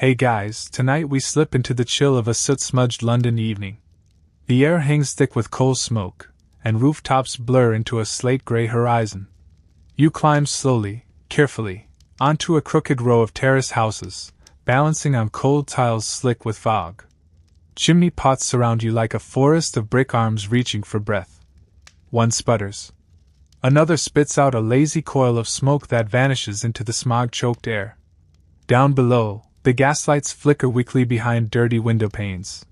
Hey guys, tonight we slip into the chill of a soot-smudged London evening. The air hangs thick with coal smoke, and rooftops blur into a slate-gray horizon. You climb slowly, carefully, onto a crooked row of terrace houses, balancing on cold tiles slick with fog. Chimney pots surround you like a forest of brick arms reaching for breath. One sputters. Another spits out a lazy coil of smoke that vanishes into the smog-choked air. Down below, the gaslights flicker weakly behind dirty window panes.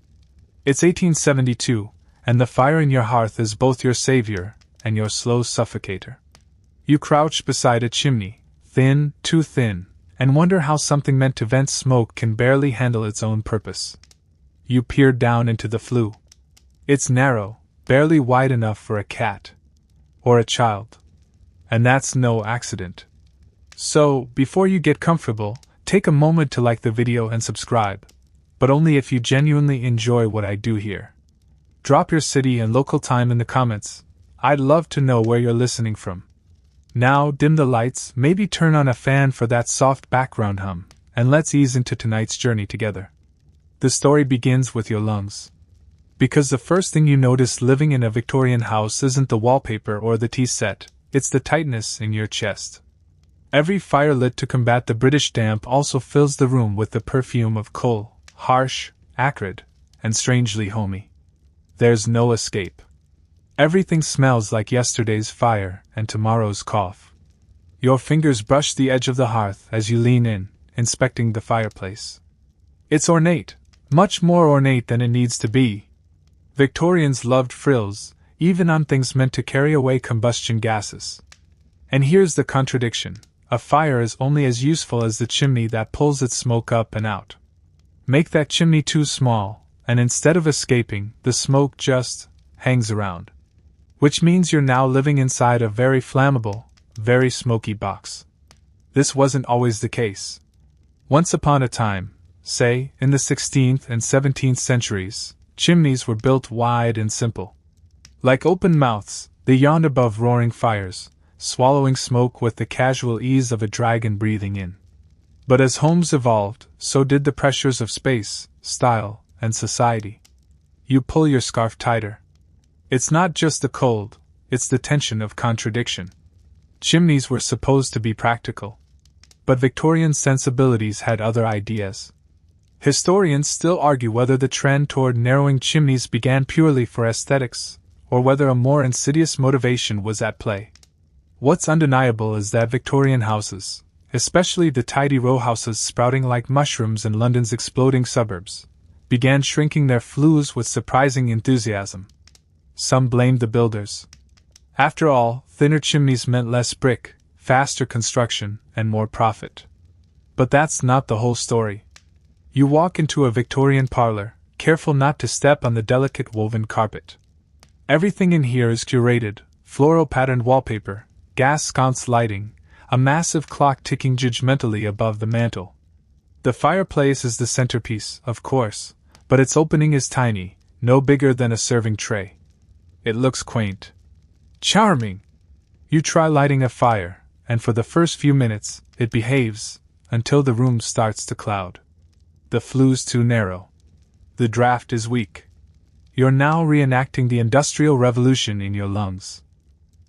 It's 1872, and the fire in your hearth is both your savior and your slow suffocator. You crouch beside a chimney, thin, too thin, and wonder how something meant to vent smoke can barely handle its own purpose. You peer down into the flue. It's narrow, barely wide enough for a cat. Or a child. And that's no accident. So, before you get comfortable, take a moment to like the video and subscribe, but only if you genuinely enjoy what I do here. Drop your city and local time in the comments. I'd love to know where you're listening from. Now dim the lights, maybe turn on a fan for that soft background hum, and let's ease into tonight's journey together. The story begins with your lungs. Because the first thing you notice living in a Victorian house isn't the wallpaper or the tea set, it's the tightness in your chest. Every fire lit to combat the British damp also fills the room with the perfume of coal, harsh, acrid, and strangely homey. There's no escape. Everything smells like yesterday's fire and tomorrow's cough. Your fingers brush the edge of the hearth as you lean in, inspecting the fireplace. It's ornate, much more ornate than it needs to be. Victorians loved frills, even on things meant to carry away combustion gases. And here's the contradiction. A fire is only as useful as the chimney that pulls its smoke up and out. Make that chimney too small, and instead of escaping, the smoke just hangs around. Which means you're now living inside a very flammable, very smoky box. This wasn't always the case. Once upon a time, say, in the 16th and 17th centuries, chimneys were built wide and simple. Like open mouths, they yawned above roaring fires, swallowing smoke with the casual ease of a dragon breathing in. But as homes evolved, so did the pressures of space, style, and society. You pull your scarf tighter. It's not just the cold, it's the tension of contradiction. Chimneys were supposed to be practical. But Victorian sensibilities had other ideas. Historians still argue whether the trend toward narrowing chimneys began purely for aesthetics, or whether a more insidious motivation was at play. What's undeniable is that Victorian houses, especially the tidy row houses sprouting like mushrooms in London's exploding suburbs, began shrinking their flues with surprising enthusiasm. Some blamed the builders. After all, thinner chimneys meant less brick, faster construction, and more profit. But that's not the whole story. You walk into a Victorian parlor, careful not to step on the delicate woven carpet. Everything in here is curated: floral-patterned wallpaper, gas sconce lighting, a massive clock ticking judgmentally above the mantel. The fireplace is the centerpiece, of course, but its opening is tiny, no bigger than a serving tray. It looks quaint. Charming! You try lighting a fire, and for the first few minutes, it behaves, until the room starts to cloud. The flue's too narrow. The draft is weak. You're now reenacting the Industrial Revolution in your lungs.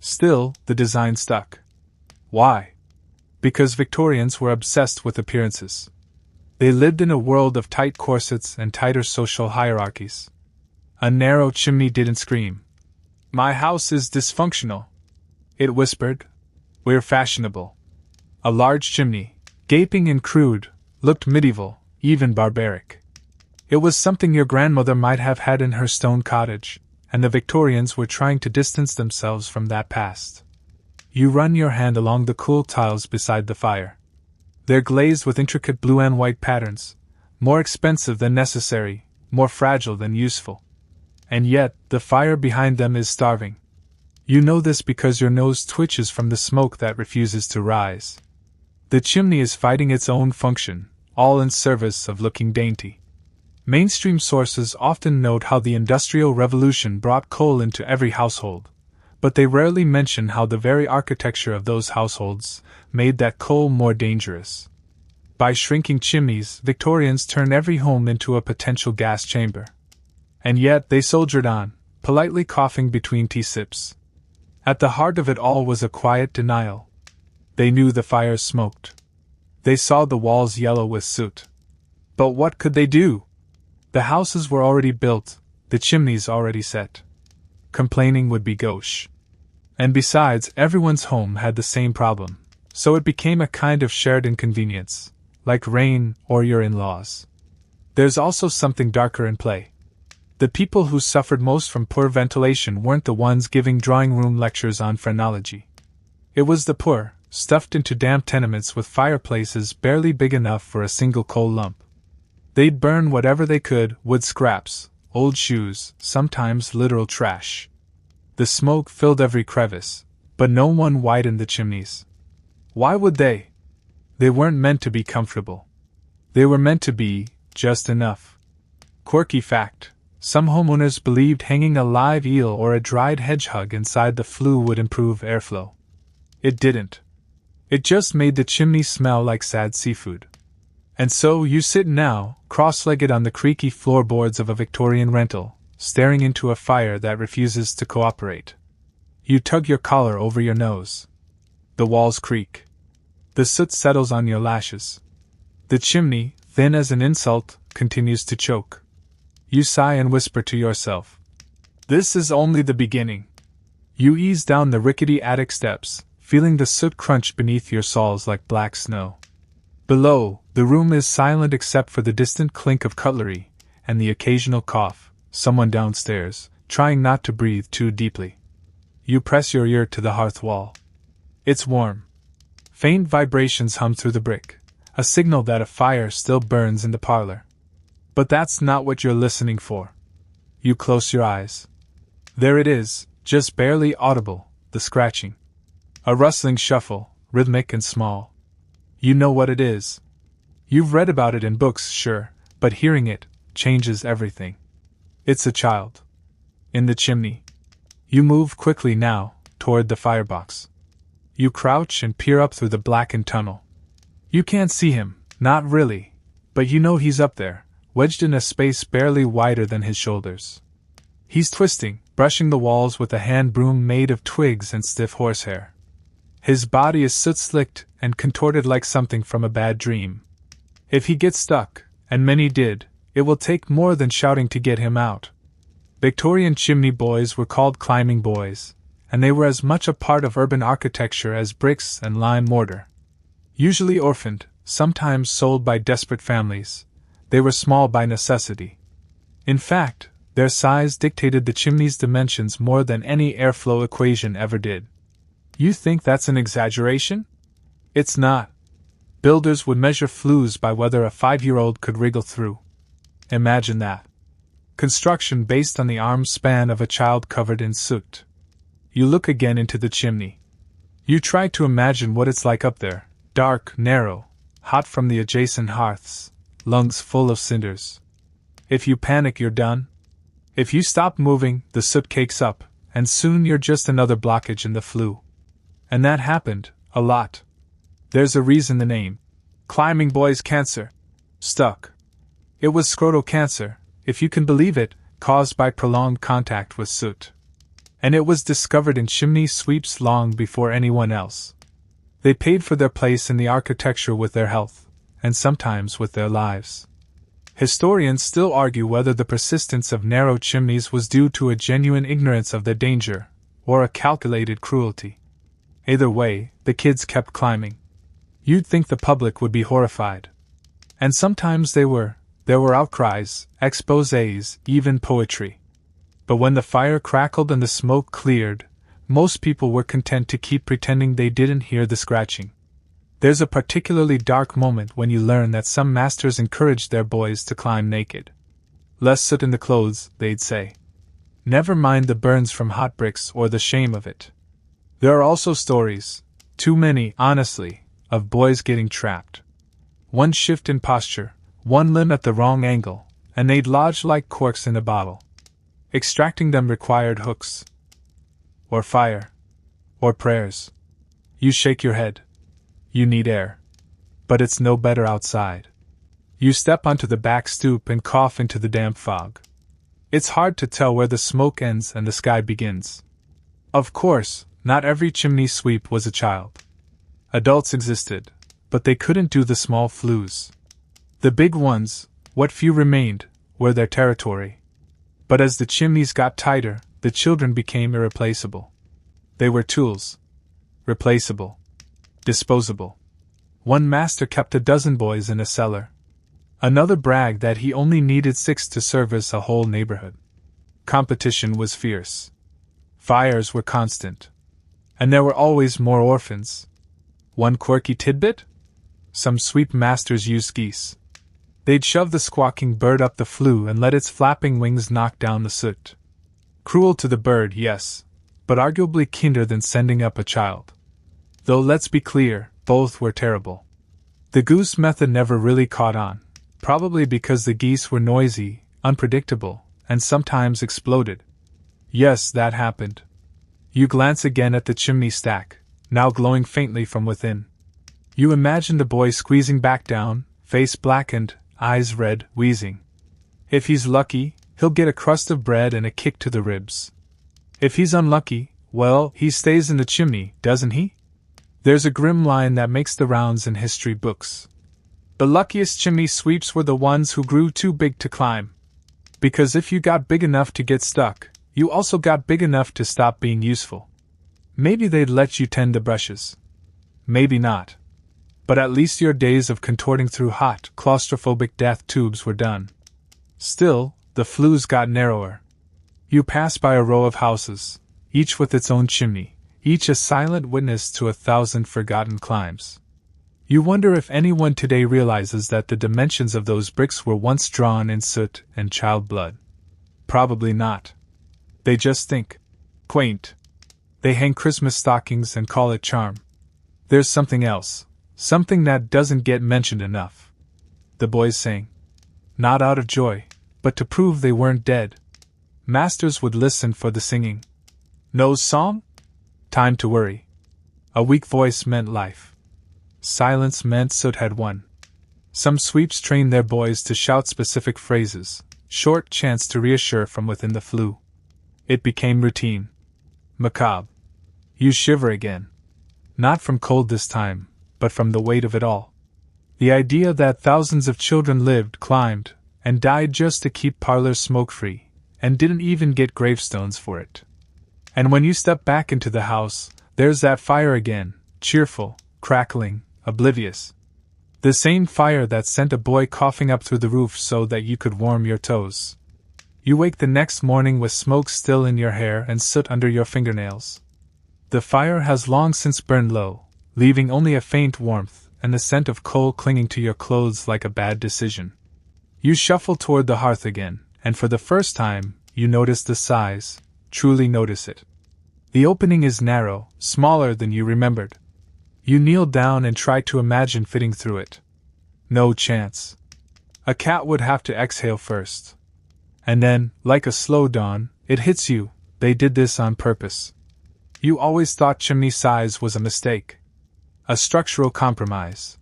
Still, the design stuck. Why? Because Victorians were obsessed with appearances. They lived in a world of tight corsets and tighter social hierarchies. A narrow chimney didn't scream, "My house is dysfunctional." It whispered, "We're fashionable." A large chimney, gaping and crude, looked medieval, even barbaric. It was something your grandmother might have had in her stone cottage, and the Victorians were trying to distance themselves from that past. You run your hand along the cool tiles beside the fire. They're glazed with intricate blue and white patterns, more expensive than necessary, more fragile than useful. And yet, the fire behind them is starving. You know this because your nose twitches from the smoke that refuses to rise. The chimney is fighting its own function, all in service of looking dainty. Mainstream sources often note how the Industrial Revolution brought coal into every household, but they rarely mention how the very architecture of those households made that coal more dangerous. By shrinking chimneys, Victorians turned every home into a potential gas chamber. And yet they soldiered on, politely coughing between tea sips. At the heart of it all was a quiet denial. They knew the fires smoked. They saw the walls yellow with soot. But what could they do? The houses were already built, the chimneys already set. Complaining would be gauche. And besides, everyone's home had the same problem, so it became a kind of shared inconvenience, like rain or your in-laws. There's also something darker in play. The people who suffered most from poor ventilation weren't the ones giving drawing-room lectures on phrenology. It was the poor, stuffed into damp tenements with fireplaces barely big enough for a single coal lump. They'd burn whatever they could, wood scraps, old shoes, sometimes literal trash. The smoke filled every crevice, but no one widened the chimneys. Why would they? They weren't meant to be comfortable. They were meant to be just enough. Quirky fact: some homeowners believed hanging a live eel or a dried hedgehog inside the flue would improve airflow. It didn't. It just made the chimney smell like sad seafood. And so you sit now, cross-legged on the creaky floorboards of a Victorian rental, staring into a fire that refuses to cooperate. You tug your collar over your nose. The walls creak. The soot settles on your lashes. The chimney, thin as an insult, continues to choke. You sigh and whisper to yourself, "This is only the beginning." You ease down the rickety attic steps, feeling the soot crunch beneath your soles like black snow. Below, the room is silent except for the distant clink of cutlery and the occasional cough, someone downstairs, trying not to breathe too deeply. You press your ear to the hearth wall. It's warm. Faint vibrations hum through the brick, a signal that a fire still burns in the parlor. But that's not what you're listening for. You close your eyes. There it is, just barely audible, the scratching. A rustling shuffle, rhythmic and small. You know what it is. You've read about it in books, sure, but hearing it changes everything. It's a child. In the chimney. You move quickly now, toward the firebox. You crouch and peer up through the blackened tunnel. You can't see him, not really, but you know he's up there, wedged in a space barely wider than his shoulders. He's twisting, brushing the walls with a hand broom made of twigs and stiff horsehair. His body is soot-slicked and contorted like something from a bad dream. If he gets stuck, and many did, it will take more than shouting to get him out. Victorian chimney boys were called climbing boys, and they were as much a part of urban architecture as bricks and lime mortar. Usually orphaned, sometimes sold by desperate families, they were small by necessity. In fact, their size dictated the chimney's dimensions more than any airflow equation ever did. You think that's an exaggeration? It's not. Builders would measure flues by whether a 5-year-old could wriggle through. Imagine that. Construction based on the arm span of a child covered in soot. You look again into the chimney. You try to imagine what it's like up there, dark, narrow, hot from the adjacent hearths, lungs full of cinders. If you panic, you're done. If you stop moving, the soot cakes up, and soon you're just another blockage in the flue. And that happened, a lot. There's a reason the name. Climbing boys cancer. Stuck. It was scrotal cancer, if you can believe it, caused by prolonged contact with soot. And it was discovered in chimney sweeps long before anyone else. They paid for their place in the architecture with their health, and sometimes with their lives. Historians still argue whether the persistence of narrow chimneys was due to a genuine ignorance of their danger, or a calculated cruelty. Either way, the kids kept climbing. You'd think the public would be horrified. And sometimes they were. There were outcries, exposés, even poetry. But when the fire crackled and the smoke cleared, most people were content to keep pretending they didn't hear the scratching. There's a particularly dark moment when you learn that some masters encouraged their boys to climb naked. Less soot in the clothes, they'd say. Never mind the burns from hot bricks or the shame of it. There are also stories, too many, honestly, of boys getting trapped. One shift in posture, one limb at the wrong angle, and they'd lodge like corks in a bottle. Extracting them required hooks. Or fire. Or prayers. You shake your head. You need air. but it's no better outside. You step onto the back stoop and cough into the damp fog. It's hard to tell where the smoke ends and the sky begins. Of course, not every chimney sweep was a child. Adults existed, but they couldn't do the small flues. The big ones, what few remained, were their territory. But as the chimneys got tighter, the children became irreplaceable. They were tools. Replaceable. Disposable. One master kept a dozen boys in a cellar. Another bragged that he only needed 6 to service a whole neighborhood. Competition was fierce. Fires were constant. And there were always more orphans. One quirky tidbit? Some sweep masters used geese. They'd shove the squawking bird up the flue and let its flapping wings knock down the soot. Cruel to the bird, yes, but arguably kinder than sending up a child. Though let's be clear, both were terrible. The goose method never really caught on, probably because the geese were noisy, unpredictable, and sometimes exploded. Yes, that happened. You glance again at the chimney stack, now glowing faintly from within. You imagine the boy squeezing back down, face blackened, eyes red, wheezing. If he's lucky, he'll get a crust of bread and a kick to the ribs. If he's unlucky, well, he stays in the chimney, doesn't he? There's a grim line that makes the rounds in history books. The luckiest chimney sweeps were the ones who grew too big to climb. Because if you got big enough to get stuck, you also got big enough to stop being useful. Maybe they'd let you tend the brushes. Maybe not. But at least your days of contorting through hot, claustrophobic death tubes were done. Still, the flues got narrower. You pass by a row of houses, each with its own chimney, each a silent witness to 1,000 forgotten climbs. You wonder if anyone today realizes that the dimensions of those bricks were once drawn in soot and child blood. Probably not. They just think quaint. They hang Christmas stockings and call it charm. There's something else, something that doesn't get mentioned enough. The boys sang. Not out of joy, but to prove they weren't dead. Masters would listen for the singing. No song? Time to worry. A weak voice meant life. Silence meant soot had won. Some sweeps trained their boys to shout specific phrases, short chants to reassure from within the flue. It became routine. Macabre. You shiver again. Not from cold this time, but from the weight of it all. The idea that thousands of children lived, climbed, and died just to keep parlors smoke-free, and didn't even get gravestones for it. And when you step back into the house, there's that fire again, cheerful, crackling, oblivious. The same fire that sent a boy coughing up through the roof so that you could warm your toes. You wake the next morning with smoke still in your hair and soot under your fingernails. The fire has long since burned low, leaving only a faint warmth and the scent of coal clinging to your clothes like a bad decision. You shuffle toward the hearth again, and for the first time, you notice the size, truly notice it. The opening is narrow, smaller than you remembered. You kneel down and try to imagine fitting through it. No chance. A cat would have to exhale first. And then, like a slow dawn, it hits you, they did this on purpose. You always thought chimney size was a mistake. A structural compromise.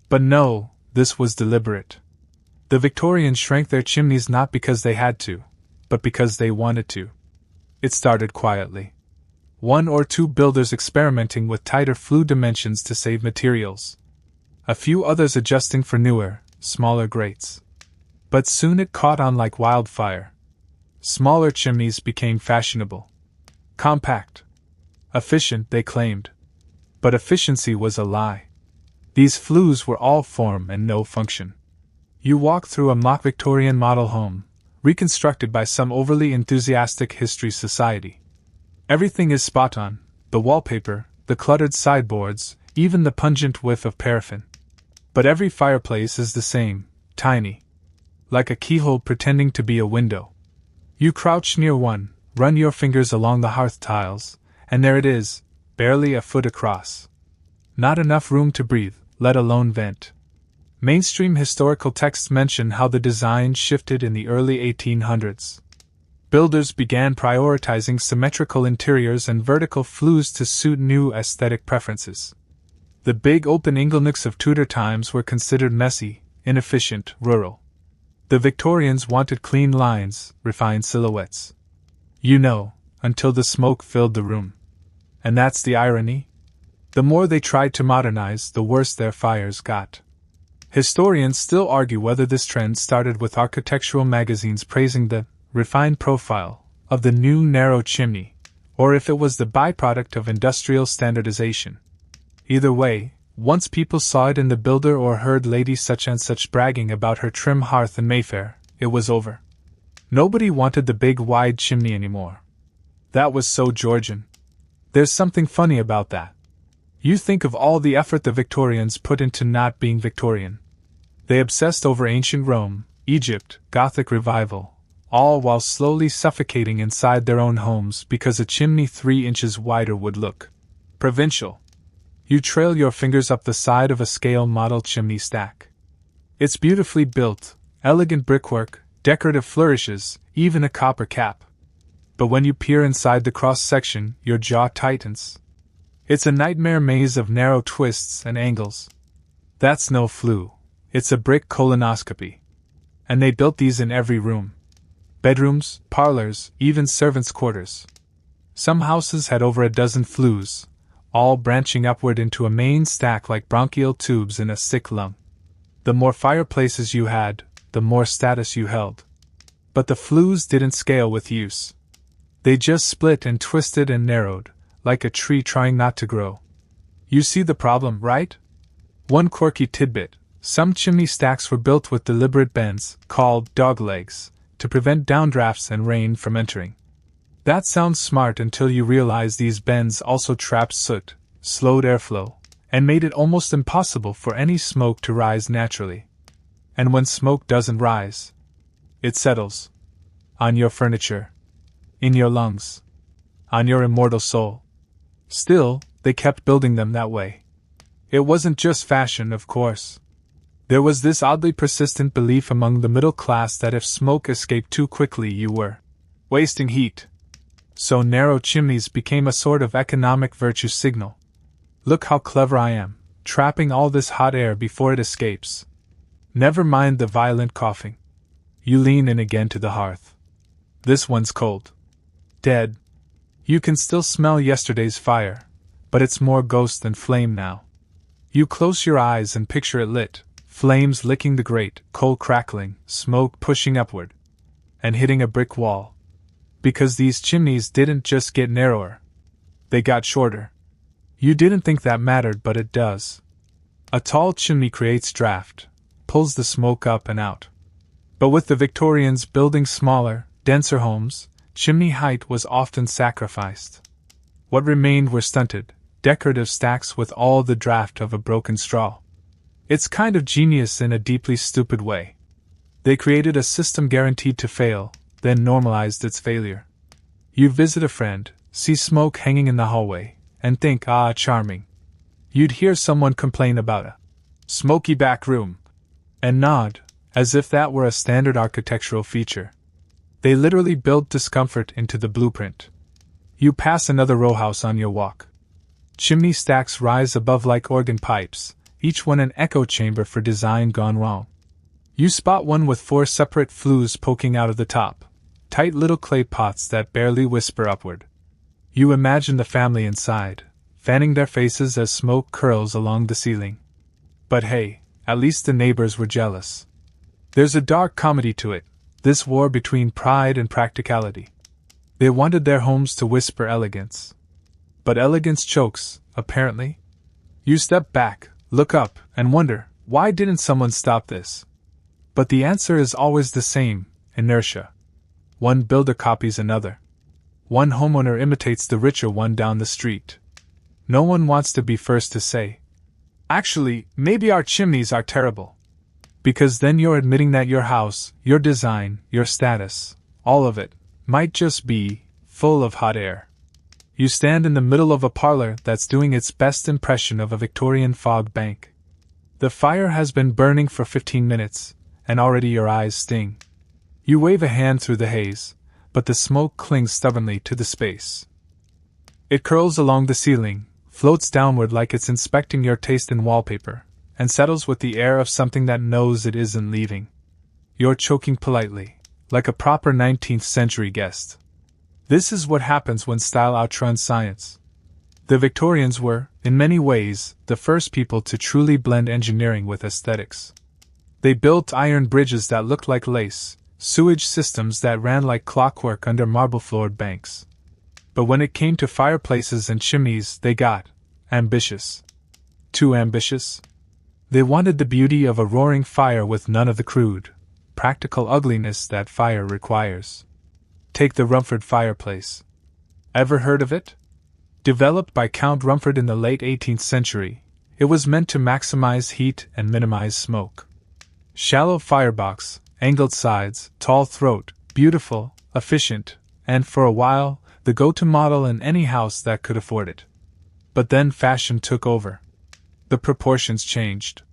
But no, this was deliberate. The Victorians shrank their chimneys not because they had to, but because they wanted to. It started quietly. 1 or 2 builders experimenting with tighter flue dimensions to save materials. A few others adjusting for newer, smaller grates. But soon it caught on like wildfire. Smaller chimneys became fashionable. Compact. Efficient, they claimed. But efficiency was a lie. These flues were all form and no function. You walk through a mock Victorian model home, reconstructed by some overly enthusiastic history society. Everything is spot on, the wallpaper, the cluttered sideboards, even the pungent whiff of paraffin. But every fireplace is the same, tiny. Like a keyhole pretending to be a window. You crouch near one, run your fingers along the hearth tiles, and there it is, barely a foot across. Not enough room to breathe, let alone vent. Mainstream historical texts mention how the design shifted in the early 1800s. Builders began prioritizing symmetrical interiors and vertical flues to suit new aesthetic preferences. The big open inglenooks of Tudor times were considered messy, inefficient, rural. The Victorians wanted clean lines, refined silhouettes. You know, until the smoke filled the room. And that's the irony. The more they tried to modernize, the worse their fires got. Historians still argue whether this trend started with architectural magazines praising the refined profile of the new narrow chimney, or if it was the byproduct of industrial standardization. Either way, once people saw it in the builder or heard Lady such and such bragging about her trim hearth in Mayfair, it was over. Nobody wanted the big wide chimney anymore. That was so Georgian. There's something funny about that. You think of all the effort the Victorians put into not being Victorian. They obsessed over ancient Rome, Egypt, Gothic revival, all while slowly suffocating inside their own homes because a chimney 3 inches wider would look provincial. You trail your fingers up the side of a scale model chimney stack. It's beautifully built, elegant brickwork, decorative flourishes, even a copper cap. But when you peer inside the cross-section, your jaw tightens. It's a nightmare maze of narrow twists and angles. That's no flue. It's a brick colonoscopy. And they built these in every room. Bedrooms, parlors, even servants' quarters. Some houses had over a dozen flues, all branching upward into a main stack like bronchial tubes in a sick lung. The more fireplaces you had, the more status you held. But the flues didn't scale with use. They just split and twisted and narrowed, like a tree trying not to grow. You see the problem, right? One quirky tidbit: some chimney stacks were built with deliberate bends, called dog legs, to prevent downdrafts and rain from entering. That sounds smart until you realize these bends also trapped soot, slowed airflow, and made it almost impossible for any smoke to rise naturally. And when smoke doesn't rise, it settles. On your furniture. In your lungs. On your immortal soul. Still, they kept building them that way. It wasn't just fashion, of course. There was this oddly persistent belief among the middle class that if smoke escaped too quickly you were wasting heat. So narrow chimneys became a sort of economic virtue signal. Look how clever I am, trapping all this hot air before it escapes. Never mind the violent coughing. You lean in again to the hearth. This one's cold. Dead. You can still smell yesterday's fire, but it's more ghost than flame now. You close your eyes and picture it lit, flames licking the grate, coal crackling, smoke pushing upward, and hitting a brick wall. Because these chimneys didn't just get narrower. They got shorter. You didn't think that mattered, but it does. A tall chimney creates draft, pulls the smoke up and out. But with the Victorians building smaller, denser homes, chimney height was often sacrificed. What remained were stunted, decorative stacks with all the draft of a broken straw. It's kind of genius in a deeply stupid way. They created a system guaranteed to fail, then normalized its failure. You visit a friend, see smoke hanging in the hallway, and think, ah, charming. You'd hear someone complain about a smoky back room, and nod, as if that were a standard architectural feature. They literally built discomfort into the blueprint. You pass another row house on your walk. Chimney stacks rise above like organ pipes, each one an echo chamber for design gone wrong. You spot one with 4 separate flues poking out of the top, tight little clay pots that barely whisper upward. You imagine the family inside, fanning their faces as smoke curls along the ceiling. But hey, at least the neighbors were jealous. There's a dark comedy to it, this war between pride and practicality. They wanted their homes to whisper elegance. But elegance chokes, apparently. You step back, look up, and wonder, why didn't someone stop this? But the answer is always the same: inertia. One builder copies another. One homeowner imitates the richer one down the street. No one wants to be first to say, actually, maybe our chimneys are terrible. Because then you're admitting that your house, your design, your status, all of it, might just be full of hot air. You stand in the middle of a parlor that's doing its best impression of a Victorian fog bank. The fire has been burning for 15 minutes, and already your eyes sting. You wave a hand through the haze, but the smoke clings stubbornly to the space. It curls along the ceiling, floats downward like it's inspecting your taste in wallpaper, and settles with the air of something that knows it isn't leaving. You're choking politely, like a proper 19th century guest. This is what happens when style outruns science. The Victorians were, in many ways, the first people to truly blend engineering with aesthetics. They built iron bridges that looked like lace, sewage systems that ran like clockwork under marble-floored banks. But when it came to fireplaces and chimneys, they got ambitious. Too ambitious? They wanted the beauty of a roaring fire with none of the crude, practical ugliness that fire requires. Take the Rumford fireplace. Ever heard of it? Developed by Count Rumford in the late 18th century, it was meant to maximize heat and minimize smoke. Shallow firebox, angled sides, tall throat, beautiful, efficient, and for a while, the go-to model in any house that could afford it. But then fashion took over. The proportions changed.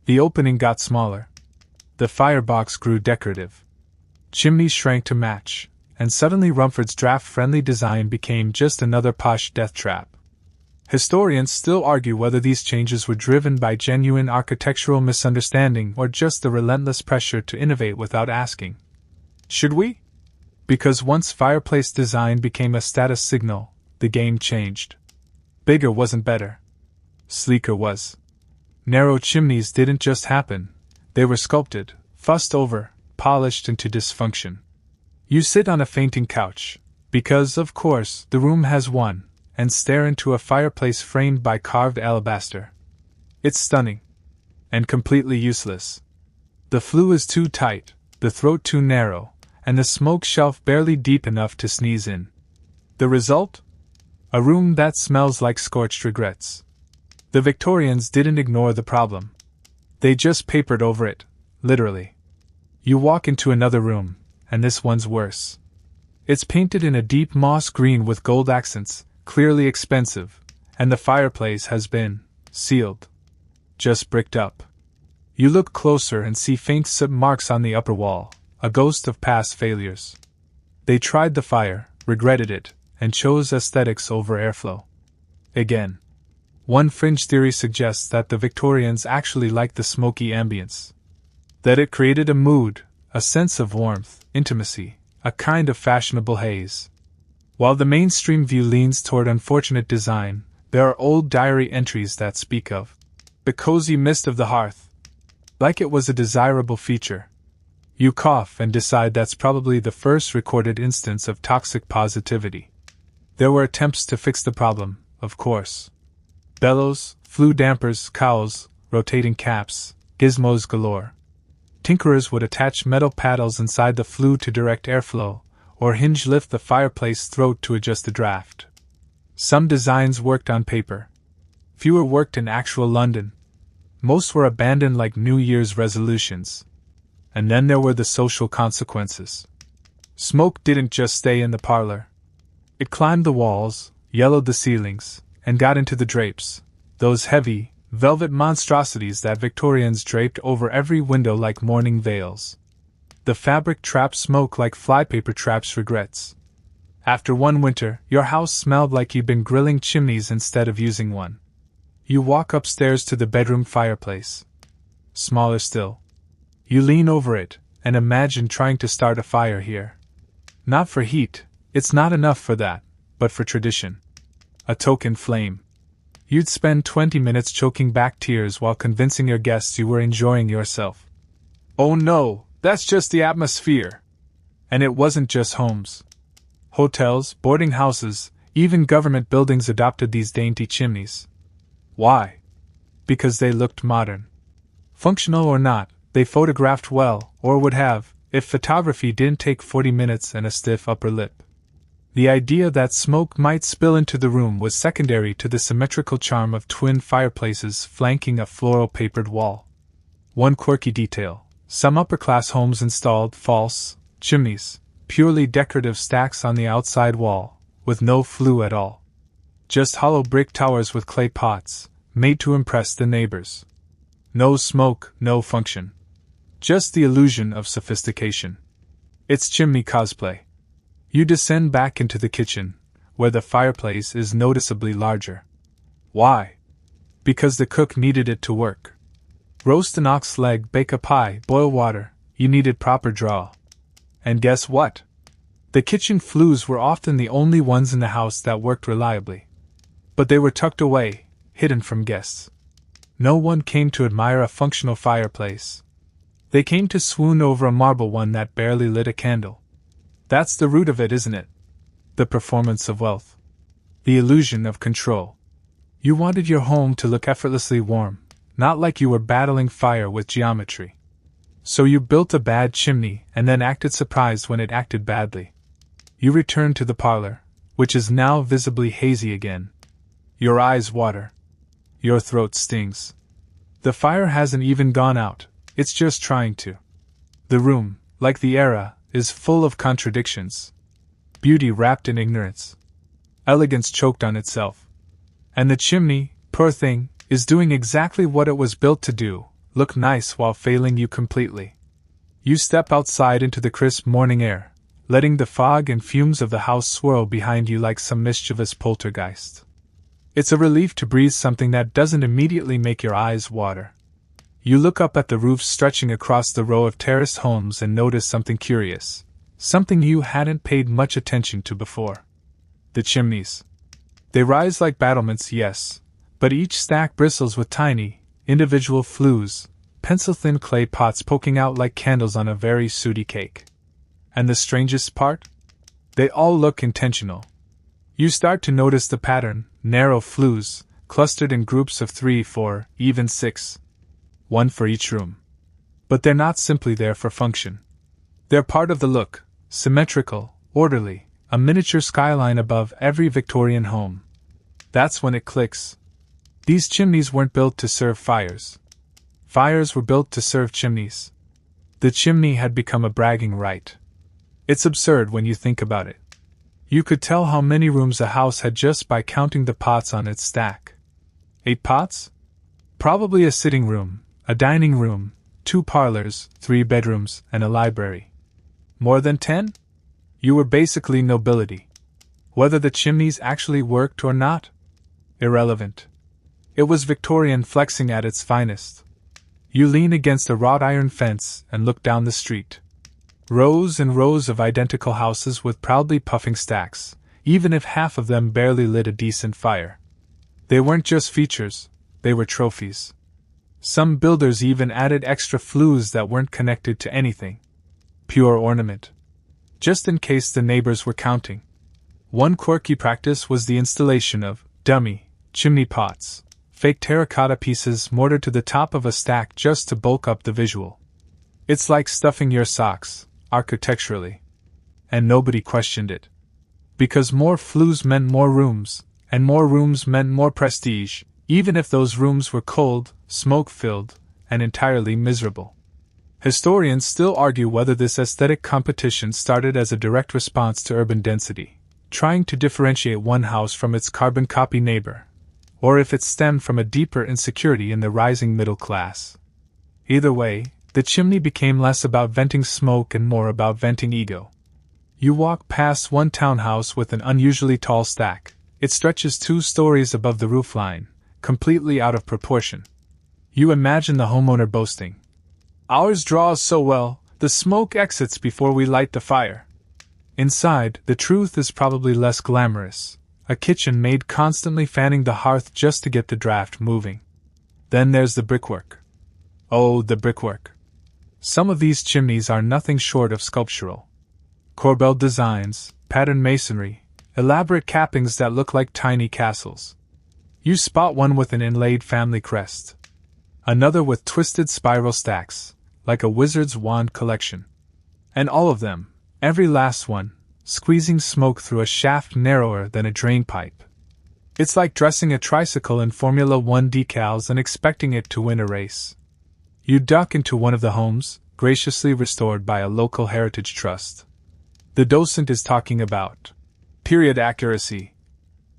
The opening got smaller. The firebox grew decorative. Chimneys shrank to match, and suddenly Rumford's draft-friendly design became just another posh death trap. Historians still argue whether these changes were driven by genuine architectural misunderstanding or just the relentless pressure to innovate without asking, should we? Because once fireplace design became a status signal, the game changed. Bigger wasn't better. Sleeker was. Narrow chimneys didn't just happen, they were sculpted, fussed over, polished into dysfunction. You sit on a fainting couch, because, of course, the room has one, and stare into a fireplace framed by carved alabaster. It's stunning. And completely useless. The flue is too tight, the throat too narrow, and the smoke shelf barely deep enough to sneeze in. The result? A room that smells like scorched regrets. The Victorians didn't ignore the problem. They just papered over it, literally. You walk into another room, and this one's worse. It's painted in a deep moss green with gold accents, clearly expensive, and the fireplace has been sealed. Just bricked up. You look closer and see faint soot marks on the upper wall, a ghost of past failures. They tried the fire, regretted it, and chose aesthetics over airflow. Again. One fringe theory suggests that the Victorians actually liked the smoky ambience. That it created a mood, a sense of warmth, intimacy, a kind of fashionable haze. While the mainstream view leans toward unfortunate design, there are old diary entries that speak of the cozy mist of the hearth. Like it was a desirable feature. You cough and decide that's probably the first recorded instance of toxic positivity. There were attempts to fix the problem, of course. Bellows, flue dampers, cowls, rotating caps, gizmos galore. Tinkerers would attach metal paddles inside the flue to direct airflow, or hinge lift the fireplace throat to adjust the draft. Some designs worked on paper. Fewer worked in actual London. Most were abandoned like New Year's resolutions. And then there were the social consequences. Smoke didn't just stay in the parlor. It climbed the walls, yellowed the ceilings, and got into the drapes, those heavy, velvet monstrosities that Victorians draped over every window like mourning veils. The fabric trapped smoke like flypaper traps regrets. After one winter, your house smelled like you'd been grilling chimneys instead of using one. You walk upstairs to the bedroom fireplace. Smaller still. You lean over it, and imagine trying to start a fire here. Not for heat, it's not enough for that, but for tradition. A token flame. You'd spend 20 minutes choking back tears while convincing your guests you were enjoying yourself. Oh no, that's just the atmosphere. And it wasn't just homes. Hotels, boarding houses, even government buildings adopted these dainty chimneys. Why? Because they looked modern. Functional or not, they photographed well, or would have, if photography didn't take 40 minutes and a stiff upper lip. The idea that smoke might spill into the room was secondary to the symmetrical charm of twin fireplaces flanking a floral-papered wall. One quirky detail: some upper-class homes installed false chimneys, purely decorative stacks on the outside wall, with no flue at all. Just hollow brick towers with clay pots, made to impress the neighbors. No smoke, no function. Just the illusion of sophistication. It's chimney cosplay. You descend back into the kitchen, where the fireplace is noticeably larger. Why? Because the cook needed it to work. Roast an ox leg, bake a pie, boil water, you needed proper draw. And guess what? The kitchen flues were often the only ones in the house that worked reliably. But they were tucked away, hidden from guests. No one came to admire a functional fireplace. They came to swoon over a marble one that barely lit a candle. That's the root of it, isn't it? The performance of wealth. The illusion of control. You wanted your home to look effortlessly warm, not like you were battling fire with geometry. So you built a bad chimney and then acted surprised when it acted badly. You returned to the parlor, which is now visibly hazy again. Your eyes water. Your throat stings. The fire hasn't even gone out, it's just trying to. The room, like the era, is full of contradictions. Beauty wrapped in ignorance. Elegance choked on itself. And the chimney, poor thing, is doing exactly what it was built to do, look nice while failing you completely. You step outside into the crisp morning air, letting the fog and fumes of the house swirl behind you like some mischievous poltergeist. It's a relief to breathe something that doesn't immediately make your eyes water. You look up at the roofs stretching across the row of terraced homes and notice something curious, something you hadn't paid much attention to before. The chimneys. They rise like battlements, yes, but each stack bristles with tiny, individual flues, pencil-thin clay pots poking out like candles on a very sooty cake. And the strangest part? They all look intentional. You start to notice the pattern, narrow flues, clustered in groups of 3, 4, even 6. One for each room. But they're not simply there for function. They're part of the look, symmetrical, orderly, a miniature skyline above every Victorian home. That's when it clicks. These chimneys weren't built to serve fires. Fires were built to serve chimneys. The chimney had become a bragging right. It's absurd when you think about it. You could tell how many rooms a house had just by counting the pots on its stack. 8 pots? Probably a sitting room, a dining room, 2 parlors, 3 bedrooms, and a library. More than 10? You were basically nobility. Whether the chimneys actually worked or not? Irrelevant. It was Victorian flexing at its finest. You lean against a wrought iron fence and look down the street. Rows and rows of identical houses with proudly puffing stacks, even if half of them barely lit a decent fire. They weren't just features, they were trophies. Some builders even added extra flues that weren't connected to anything. Pure ornament. Just in case the neighbors were counting. One quirky practice was the installation of dummy chimney pots, fake terracotta pieces mortared to the top of a stack just to bulk up the visual. It's like stuffing your socks, architecturally. And nobody questioned it. Because more flues meant more rooms, and more rooms meant more prestige, even if those rooms were cold, smoke-filled, and entirely miserable. Historians still argue whether this aesthetic competition started as a direct response to urban density, trying to differentiate one house from its carbon copy neighbor, or if it stemmed from a deeper insecurity in the rising middle class. Either way, the chimney became less about venting smoke and more about venting ego. You walk past one townhouse with an unusually tall stack. It stretches 2 stories above the roofline, completely out of proportion. You imagine the homeowner boasting, "Ours draws so well, the smoke exits before we light the fire." Inside, the truth is probably less glamorous. A kitchen maid constantly fanning the hearth just to get the draft moving. Then there's the brickwork. Oh, the brickwork. Some of these chimneys are nothing short of sculptural. Corbel designs, patterned masonry, elaborate cappings that look like tiny castles. You spot one with an inlaid family crest. Another with twisted spiral stacks, like a wizard's wand collection. And all of them, every last one, squeezing smoke through a shaft narrower than a drain pipe. It's like dressing a tricycle in Formula One decals and expecting it to win a race. You duck into one of the homes, graciously restored by a local heritage trust. The docent is talking about period accuracy.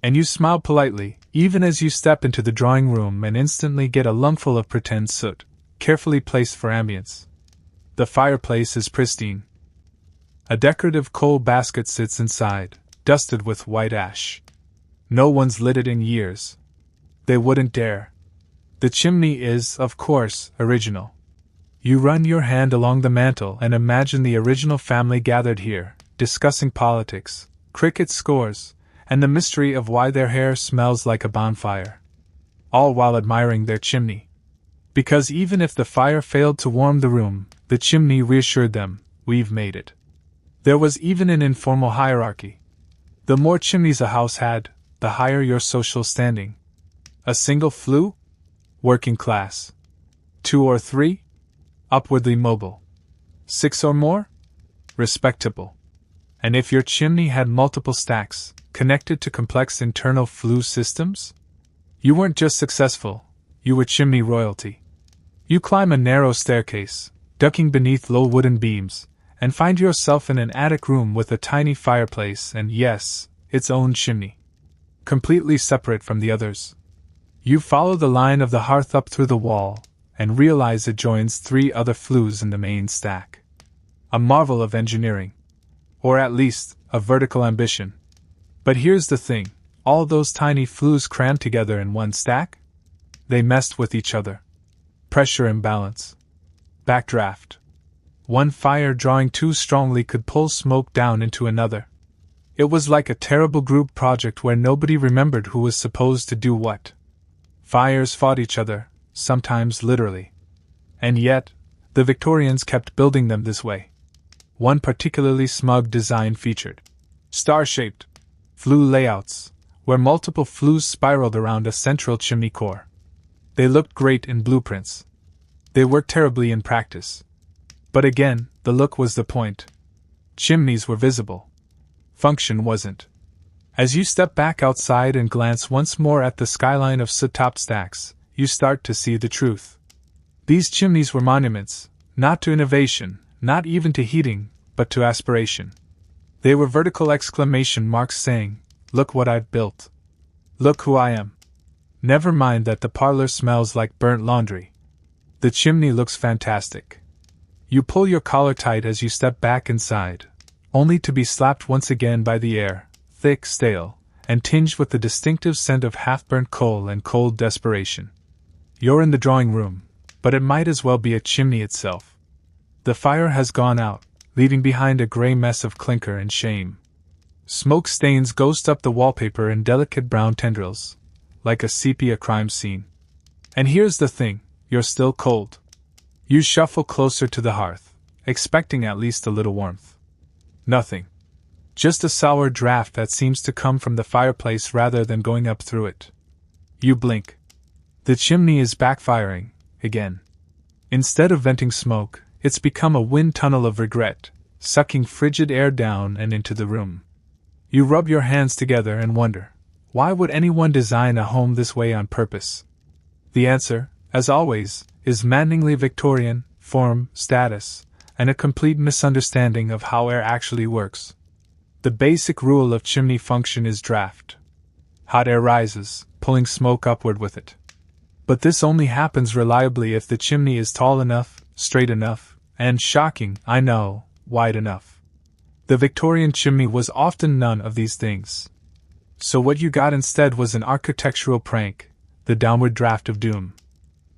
And you smile politely, even as you step into the drawing room and instantly get a lungful of pretend soot, carefully placed for ambience. The fireplace is pristine. A decorative coal basket sits inside, dusted with white ash. No one's lit it in years. They wouldn't dare. The chimney is, of course, original. You run your hand along the mantel and imagine the original family gathered here, discussing politics, cricket scores, and the mystery of why their hair smells like a bonfire. All while admiring their chimney. Because even if the fire failed to warm the room, the chimney reassured them, we've made it. There was even an informal hierarchy. The more chimneys a house had, the higher your social standing. A single flue? Working class. 2 or 3? Upwardly mobile. 6 or more? Respectable. And if your chimney had multiple stacks, connected to complex internal flue systems? You weren't just successful, you were chimney royalty. You climb a narrow staircase, ducking beneath low wooden beams, and find yourself in an attic room with a tiny fireplace and, yes, its own chimney. Completely separate from the others. You follow the line of the hearth up through the wall, and realize it joins 3 other flues in the main stack. A marvel of engineering. Or at least, of vertical ambition. But here's the thing, all those tiny flues crammed together in one stack? They messed with each other. Pressure imbalance. Backdraft. One fire drawing too strongly could pull smoke down into another. It was like a terrible group project where nobody remembered who was supposed to do what. Fires fought each other, sometimes literally. And yet, the Victorians kept building them this way. One particularly smug design featured star-shaped flue layouts, where multiple flues spiraled around a central chimney core. They looked great in blueprints. They worked terribly in practice. But again, the look was the point. Chimneys were visible. Function wasn't. As you step back outside and glance once more at the skyline of soot-topped stacks, you start to see the truth. These chimneys were monuments, not to innovation, not even to heating, but to aspiration. They were vertical exclamation marks saying, look what I've built. Look who I am. Never mind that the parlor smells like burnt laundry. The chimney looks fantastic. You pull your collar tight as you step back inside, only to be slapped once again by the air, thick, stale, and tinged with the distinctive scent of half-burnt coal and cold desperation. You're in the drawing room, but it might as well be a chimney itself. The fire has gone out, leaving behind a gray mess of clinker and shame. Smoke stains ghost up the wallpaper in delicate brown tendrils, like a sepia crime scene. And here's the thing, you're still cold. You shuffle closer to the hearth, expecting at least a little warmth. Nothing. Just a sour draft that seems to come from the fireplace rather than going up through it. You blink. The chimney is backfiring, again. Instead of venting smoke, it's become a wind tunnel of regret, sucking frigid air down and into the room. You rub your hands together and wonder, why would anyone design a home this way on purpose? The answer, as always, is maddeningly Victorian, form, status, and a complete misunderstanding of how air actually works. The basic rule of chimney function is draft. Hot air rises, pulling smoke upward with it. But this only happens reliably if the chimney is tall enough, straight enough, and, shocking, I know, wide enough. The Victorian chimney was often none of these things. So what you got instead was an architectural prank, the downward draft of doom.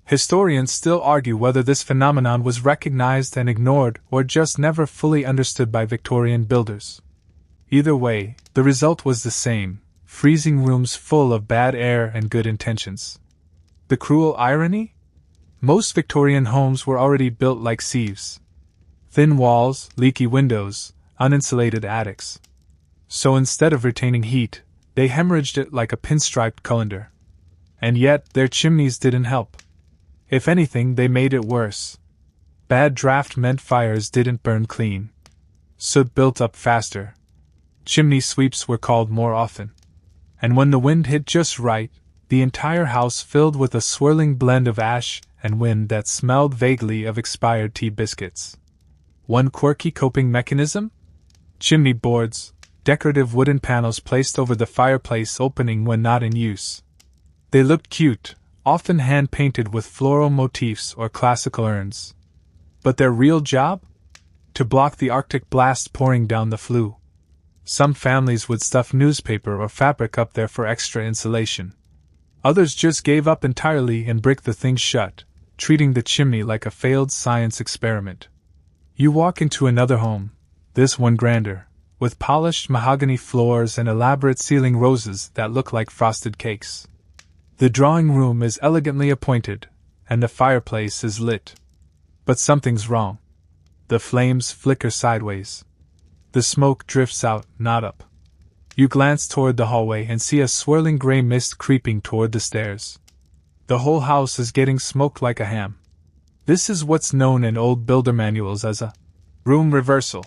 Historians still argue whether this phenomenon was recognized and ignored or just never fully understood by Victorian builders. Either way, the result was the same, freezing rooms full of bad air and good intentions. The cruel irony? Most Victorian homes were already built like sieves. Thin walls, leaky windows, uninsulated attics. So instead of retaining heat, they hemorrhaged it like a pinstriped colander. And yet, their chimneys didn't help. If anything, they made it worse. Bad draft meant fires didn't burn clean. Soot built up faster. Chimney sweeps were called more often. And when the wind hit just right, the entire house filled with a swirling blend of ash and wind that smelled vaguely of expired tea biscuits. One quirky coping mechanism? Chimney boards, decorative wooden panels placed over the fireplace opening when not in use. They looked cute, often hand-painted with floral motifs or classical urns. But their real job? To block the Arctic blast pouring down the flue. Some families would stuff newspaper or fabric up there for extra insulation. Others just gave up entirely and bricked the thing shut, treating the chimney like a failed science experiment. You walk into another home, this one grander, with polished mahogany floors and elaborate ceiling roses that look like frosted cakes. The drawing room is elegantly appointed, and the fireplace is lit. But something's wrong. The flames flicker sideways. The smoke drifts out, not up. You glance toward the hallway and see a swirling gray mist creeping toward the stairs. The whole house is getting smoked like a ham. This is what's known in old builder manuals as a room reversal.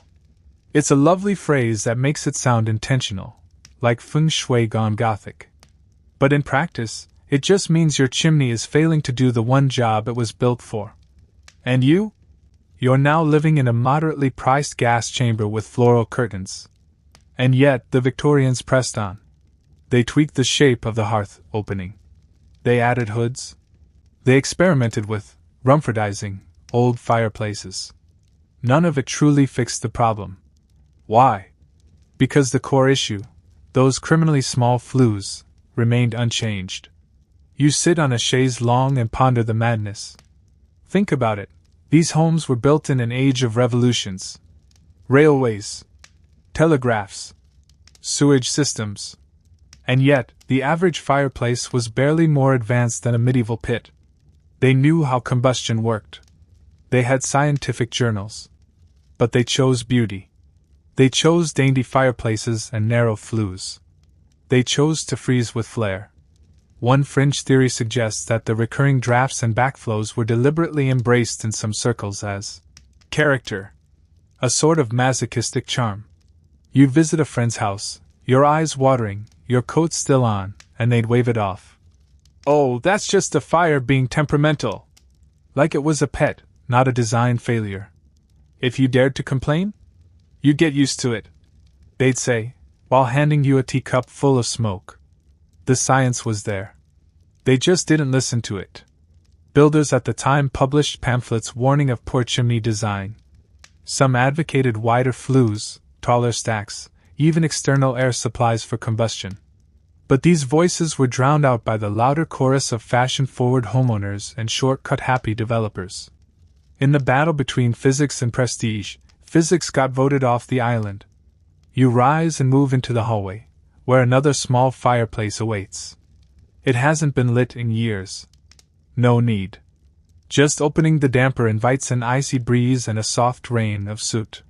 It's a lovely phrase that makes it sound intentional, like feng shui gone gothic. But in practice, it just means your chimney is failing to do the one job it was built for. And you? You're now living in a moderately priced gas chamber with floral curtains. And yet the Victorians pressed on. They tweaked the shape of the hearth opening. They added hoods. They experimented with Rumfordizing old fireplaces. None of it truly fixed the problem. Why? Because the core issue, those criminally small flues, remained unchanged. You sit on a chaise longue and ponder the madness. Think about it. These homes were built in an age of revolutions. Railways, telegraphs, sewage systems. And yet, the average fireplace was barely more advanced than a medieval pit. They knew how combustion worked. They had scientific journals. But they chose beauty. They chose dainty fireplaces and narrow flues. They chose to freeze with flair. One fringe theory suggests that the recurring drafts and backflows were deliberately embraced in some circles as character, a sort of masochistic charm. You visit a friend's house, your eyes watering, your coat still on, and they'd wave it off. Oh, that's just the fire being temperamental. Like it was a pet, not a design failure. If you dared to complain, you'd get used to it, they'd say, while handing you a teacup full of smoke. The science was there. They just didn't listen to it. Builders at the time published pamphlets warning of poor chimney design. Some advocated wider flues, taller stacks, even external air supplies for combustion. But these voices were drowned out by the louder chorus of fashion-forward homeowners and shortcut happy developers. In the battle between physics and prestige, physics got voted off the island. You rise and move into the hallway, where another small fireplace awaits. It hasn't been lit in years. No need. Just opening the damper invites an icy breeze and a soft rain of soot.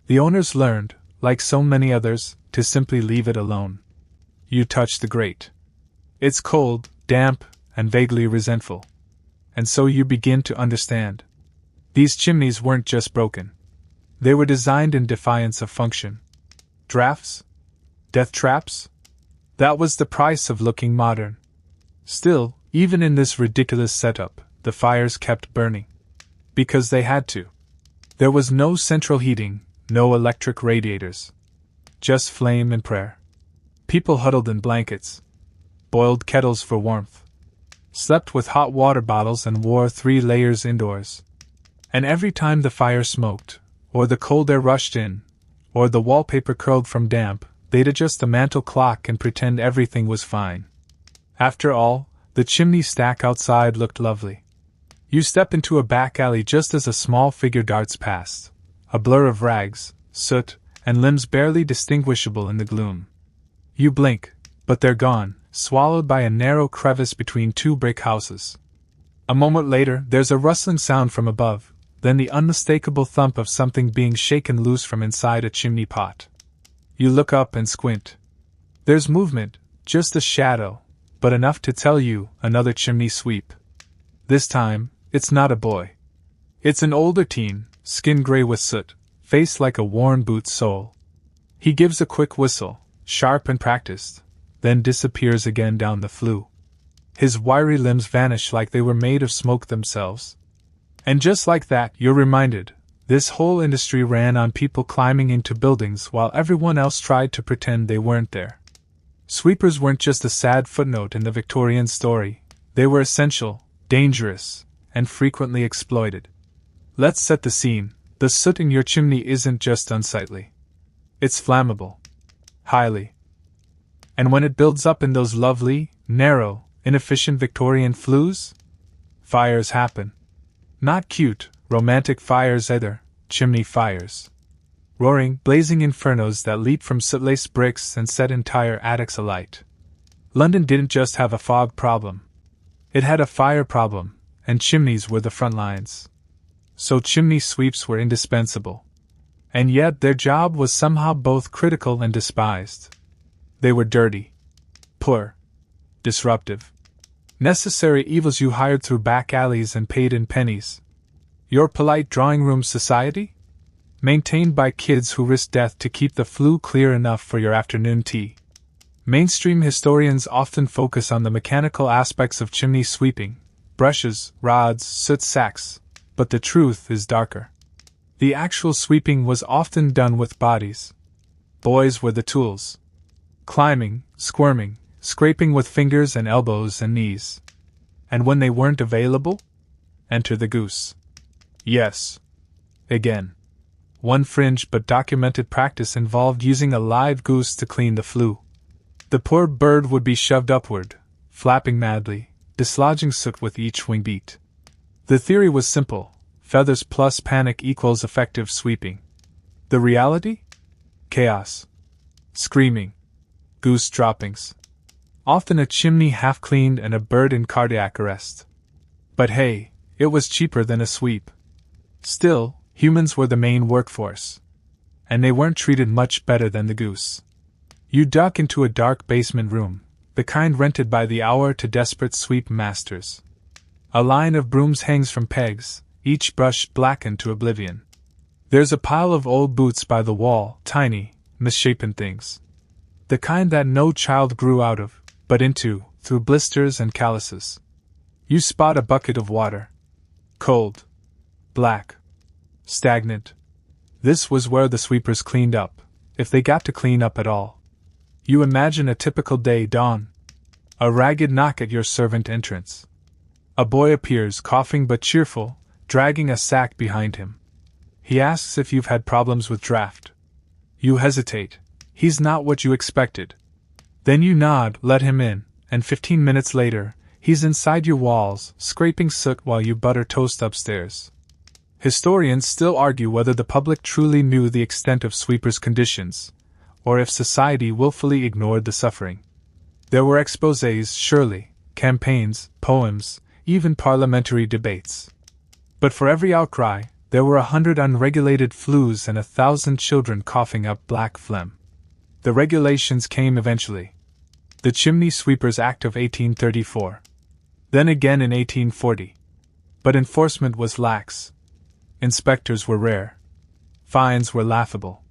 The owners learned, like so many others, to simply leave it alone. You touch the grate. It's cold, damp, and vaguely resentful. And so you begin to understand. These chimneys weren't just broken. They were designed in defiance of function. Drafts? Death traps? That was the price of looking modern. Still, even in this ridiculous setup, the fires kept burning. Because they had to. There was no central heating, no electric radiators. Just flame and prayer. People huddled in blankets, boiled kettles for warmth, slept with hot water bottles and wore 3 layers indoors. And every time the fire smoked, or the cold air rushed in, or the wallpaper curled from damp, they'd adjust the mantel clock and pretend everything was fine. After all, the chimney stack outside looked lovely. You step into a back alley just as a small figure darts past, a blur of rags, soot, and limbs barely distinguishable in the gloom. You blink, but they're gone, swallowed by a narrow crevice between 2 brick houses. A moment later, there's a rustling sound from above, then the unmistakable thump of something being shaken loose from inside a chimney pot. You look up and squint. There's movement, just a shadow, but enough to tell you another chimney sweep. This time, it's not a boy. It's an older teen, skin gray with soot, face like a worn boot sole. He gives a quick whistle, sharp and practiced, then disappears again down the flue. His wiry limbs vanish like they were made of smoke themselves. And just like that, you're reminded, this whole industry ran on people climbing into buildings while everyone else tried to pretend they weren't there. Sweepers weren't just a sad footnote in the Victorian story, they were essential, dangerous, and frequently exploited. Let's set the scene. The soot in your chimney isn't just unsightly. It's flammable. Highly. And when it builds up in those lovely, narrow, Inefficient Victorian flues? Fires happen. Not cute, romantic fires either, chimney fires. Roaring, blazing infernos that leap from soot-laced bricks and set entire attics alight. London didn't just have a fog problem. It had a fire problem, and chimneys were the front lines. So chimney sweeps were indispensable. And yet their job was somehow both critical and despised. They were dirty, poor, disruptive. Necessary evils you hired through back alleys and paid in pennies. Your polite drawing room society? Maintained by kids who risked death to keep the flue clear enough for your afternoon tea. Mainstream historians often focus on the mechanical aspects of chimney sweeping, brushes, rods, soot sacks, but the truth is darker. The actual sweeping was often done with bodies. Boys were the tools. Climbing, squirming, scraping with fingers and elbows and knees. And when they weren't available? Enter the goose. Yes. Again. One fringe but documented practice involved using a live goose to clean the flue. The poor bird would be shoved upward, flapping madly, dislodging soot with each wing beat. The theory was simple: feathers plus panic equals effective sweeping. The reality? Chaos. Screaming. Goose droppings. Often a chimney half cleaned and a bird in cardiac arrest. But hey, it was cheaper than a sweep. Still, humans were the main workforce. And they weren't treated much better than the goose. You duck into a dark basement room, the kind rented by the hour to desperate sweep masters. A line of brooms hangs from pegs, each brush blackened to oblivion. There's a pile of old boots by the wall, tiny, misshapen things. The kind that no child grew out of, but into, through blisters and calluses. You spot a bucket of water. Cold. Black. Stagnant. This was where the sweepers cleaned up, if they got to clean up at all. You imagine a typical day dawn. A ragged knock at your servant entrance. A boy appears, coughing but cheerful, dragging a sack behind him. He asks if you've had problems with draft. You hesitate. He's not what you expected. Then you nod, let him in, and 15 minutes later, he's inside your walls, scraping soot while you butter toast upstairs. Historians still argue whether the public truly knew the extent of sweepers' conditions, or if society willfully ignored the suffering. There were exposés, surely, campaigns, poems, even parliamentary debates. But for every outcry, there were 100 unregulated flues and 1,000 children coughing up black phlegm. The regulations came eventually. The Chimney Sweepers Act of 1834. Then again in 1840. But enforcement was lax. Inspectors were rare. Fines were laughable.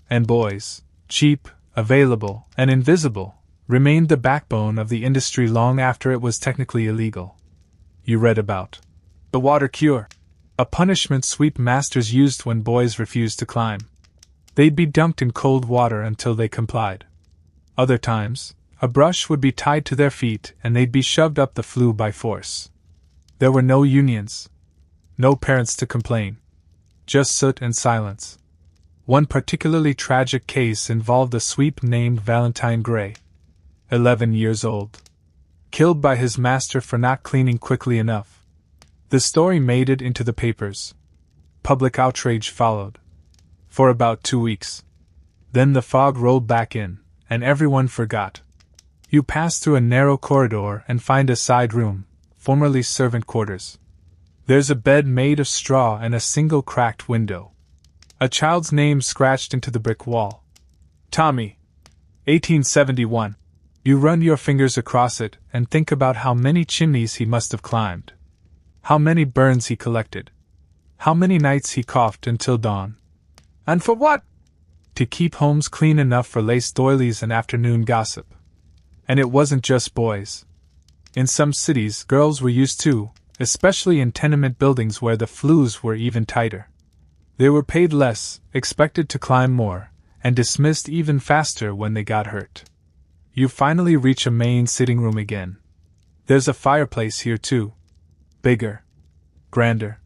And boys, cheap, available, and invisible, remained the backbone of the industry long after it was technically illegal. You read about the water cure, a punishment sweep masters used when boys refused to climb. They'd be dunked in cold water until they complied. Other times, a brush would be tied to their feet and they'd be shoved up the flue by force. There were no unions. No parents to complain. Just soot and silence. One particularly tragic case involved a sweep named Valentine Gray, 11 years old. Killed by his master for not cleaning quickly enough. The story made it into the papers. Public outrage followed. For about 2 weeks. Then the fog rolled back in, and everyone forgot. You pass through a narrow corridor and find a side room, formerly servant quarters. There's a bed made of straw and a single cracked window. A child's name scratched into the brick wall. Tommy. 1871. You run your fingers across it and think about how many chimneys he must have climbed. How many burns he collected. How many nights he coughed until dawn. And for what? To keep homes clean enough for lace doilies and afternoon gossip. And it wasn't just boys. In some cities, girls were used too, especially in tenement buildings where the flues were even tighter. They were paid less, expected to climb more, and dismissed even faster when they got hurt. You finally reach a main sitting room again. There's a fireplace here too. Bigger. Grander.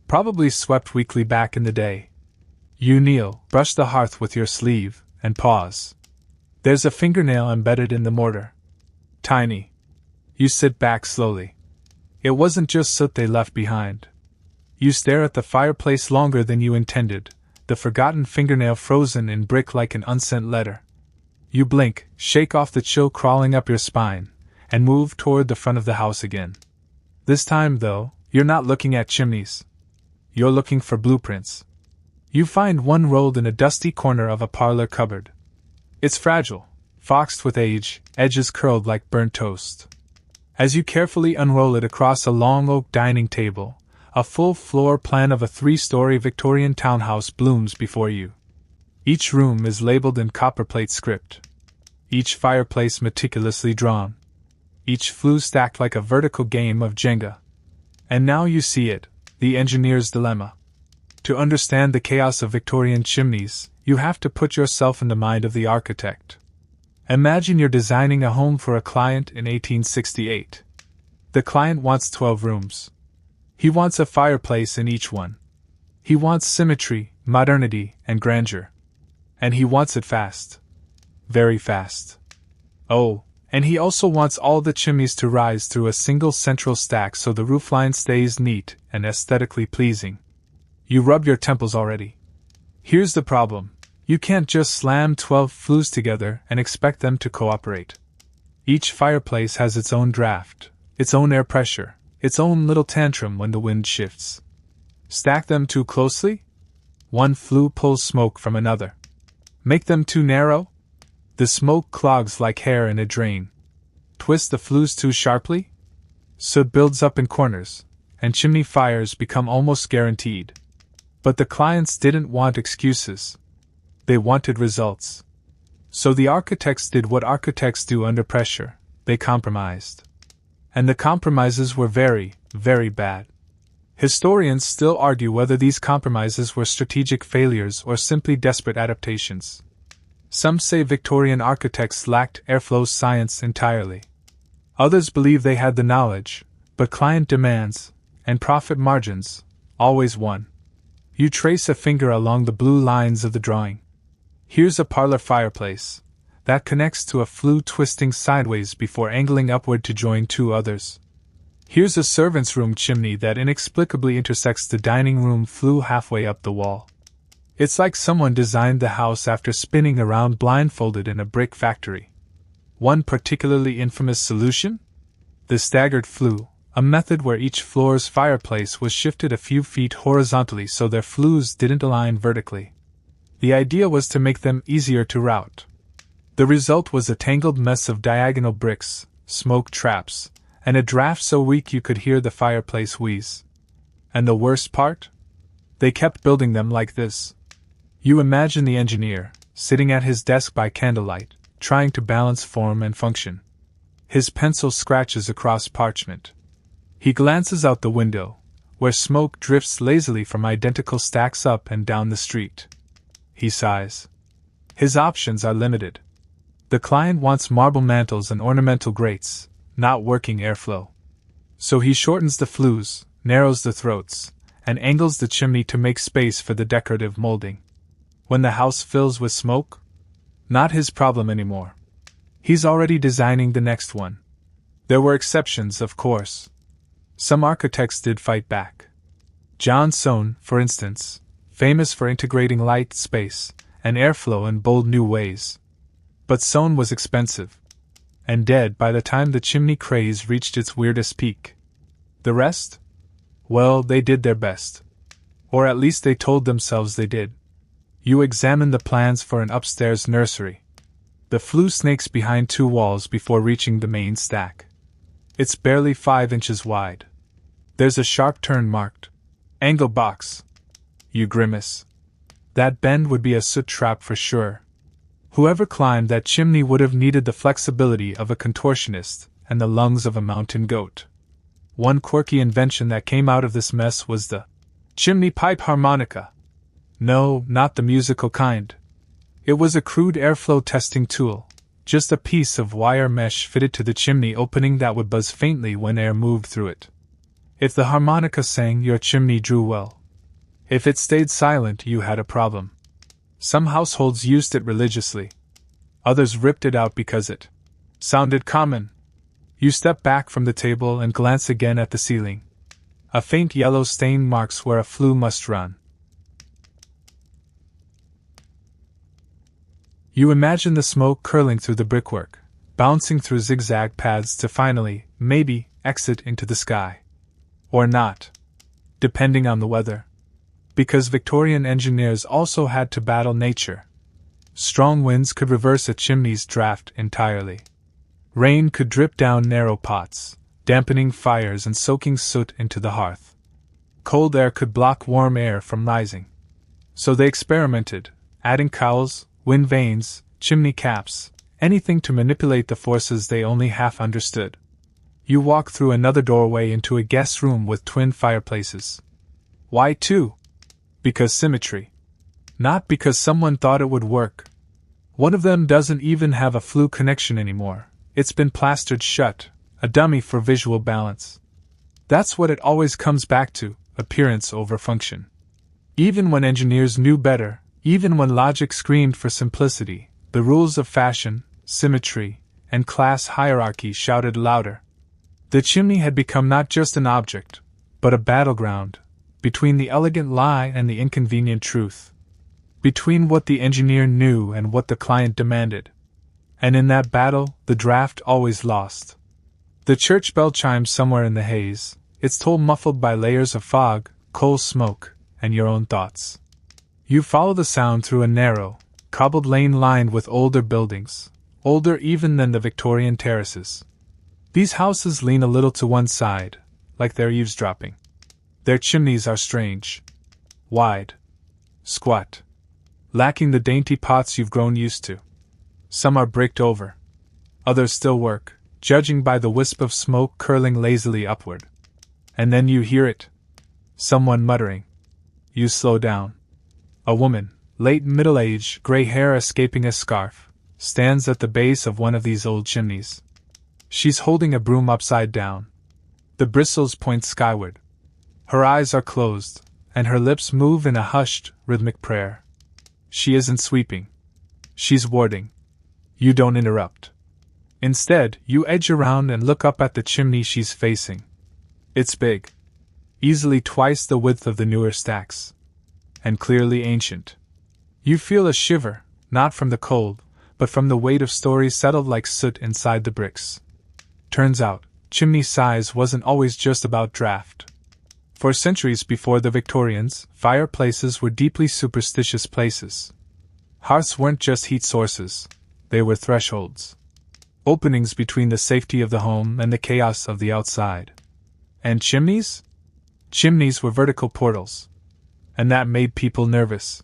Probably swept weekly back in the day. You kneel, brush the hearth with your sleeve, and pause. There's a fingernail embedded in the mortar. Tiny. You sit back slowly. It wasn't just soot they left behind. You stare at the fireplace longer than you intended, the forgotten fingernail frozen in brick like an unsent letter. You blink, shake off the chill crawling up your spine, and move toward the front of the house again. This time, though, you're not looking at chimneys. You're looking for blueprints. You find one rolled in a dusty corner of a parlor cupboard. It's fragile, foxed with age, edges curled like burnt toast. As you carefully unroll it across a long oak dining table, a full floor plan of a 3-story Victorian townhouse blooms before you. Each room is labeled in copperplate script. Each fireplace meticulously drawn. Each flue stacked like a vertical game of Jenga. And now you see it, the engineer's dilemma. To understand the chaos of Victorian chimneys, you have to put yourself in the mind of the architect. Imagine you're designing a home for a client in 1868. The client wants 12 rooms. He wants a fireplace in each one. He wants symmetry, modernity, and grandeur. And he wants it fast. Very fast. Oh, and he also wants all the chimneys to rise through a single central stack so the roofline stays neat and aesthetically pleasing. You rub your temples already. Here's the problem. You can't just slam 12 flues together and expect them to cooperate. Each fireplace has its own draft, its own air pressure, its own little tantrum when the wind shifts. Stack them too closely? One flue pulls smoke from another. Make them too narrow? The smoke clogs like hair in a drain. Twist the flues too sharply? Soot builds up in corners, and chimney fires become almost guaranteed. But the clients didn't want excuses. They wanted results. So the architects did what architects do under pressure. They compromised. And the compromises were very, very bad. Historians still argue whether these compromises were strategic failures or simply desperate adaptations. Some say Victorian architects lacked airflow science entirely. Others believe they had the knowledge, but client demands, and profit margins, always won. You trace a finger along the blue lines of the drawing. Here's a parlor fireplace that connects to a flue twisting sideways before angling upward to join two others. Here's a servant's room chimney that inexplicably intersects the dining room flue halfway up the wall. It's like someone designed the house after spinning around blindfolded in a brick factory. One particularly infamous solution? The staggered flue, a method where each floor's fireplace was shifted a few feet horizontally so their flues didn't align vertically. The idea was to make them easier to route. The result was a tangled mess of diagonal bricks, smoke traps, and a draft so weak you could hear the fireplace wheeze. And the worst part? They kept building them like this. You imagine the engineer, sitting at his desk by candlelight, trying to balance form and function. His pencil scratches across parchment. He glances out the window, where smoke drifts lazily from identical stacks up and down the street. He sighs. His options are limited. The client wants marble mantels and ornamental grates, not working airflow. So he shortens the flues, narrows the throats, and angles the chimney to make space for the decorative molding. When the house fills with smoke? Not his problem anymore. He's already designing the next one. There were exceptions, of course. Some architects did fight back. John Soane, for instance, famous for integrating light, space, and airflow in bold new ways. But Soane was expensive. And dead by the time the chimney craze reached its weirdest peak. The rest? Well, they did their best. Or at least they told themselves they did. You examine the plans for an upstairs nursery. The flue snakes behind two walls before reaching the main stack. It's barely 5 inches wide. There's a sharp turn marked angle box. You grimace. That bend would be a soot trap for sure. Whoever climbed that chimney would have needed the flexibility of a contortionist and the lungs of a mountain goat. One quirky invention that came out of this mess was the chimney pipe harmonica. No, not the musical kind. It was a crude airflow testing tool, just a piece of wire mesh fitted to the chimney opening that would buzz faintly when air moved through it. If the harmonica sang, your chimney drew well. If it stayed silent, you had a problem. Some households used it religiously. Others ripped it out because it sounded common. You step back from the table and glance again at the ceiling. A faint yellow stain marks where a flue must run. You imagine the smoke curling through the brickwork, bouncing through zigzag paths to finally, maybe, exit into the sky. Or not. Depending on the weather. Because Victorian engineers also had to battle nature. Strong winds could reverse a chimney's draft entirely. Rain could drip down narrow pots, dampening fires and soaking soot into the hearth. Cold air could block warm air from rising. So they experimented, adding cowls, wind vanes, chimney caps, anything to manipulate the forces they only half understood. You walk through another doorway into a guest room with twin fireplaces. Why two? Because symmetry. Not because someone thought it would work. One of them doesn't even have a flue connection anymore. It's been plastered shut, a dummy for visual balance. That's what it always comes back to, appearance over function. Even when engineers knew better, even when logic screamed for simplicity, the rules of fashion, symmetry, and class hierarchy shouted louder. The chimney had become not just an object, but a battleground, between the elegant lie and the inconvenient truth. Between what the engineer knew and what the client demanded. And in that battle, the draft always lost. The church bell chimes somewhere in the haze, its toll muffled by layers of fog, coal smoke, and your own thoughts. You follow the sound through a narrow, cobbled lane lined with older buildings, older even than the Victorian terraces. These houses lean a little to one side, like they're eavesdropping. Their chimneys are strange. Wide. Squat. Lacking the dainty pots you've grown used to. Some are bricked over. Others still work, judging by the wisp of smoke curling lazily upward. And then you hear it. Someone muttering. You slow down. A woman, late middle age, gray hair escaping a scarf, stands at the base of one of these old chimneys. She's holding a broom upside down. The bristles point skyward. Her eyes are closed, and her lips move in a hushed, rhythmic prayer. She isn't sweeping. She's warding. You don't interrupt. Instead, you edge around and look up at the chimney she's facing. It's big. Easily twice the width of the newer stacks. And clearly ancient. You feel a shiver, not from the cold, but from the weight of stories settled like soot inside the bricks. Turns out, chimney size wasn't always just about draft. For centuries before the Victorians, fireplaces were deeply superstitious places. Hearths weren't just heat sources, they were thresholds. Openings between the safety of the home and the chaos of the outside. And chimneys? Chimneys were vertical portals. And that made people nervous.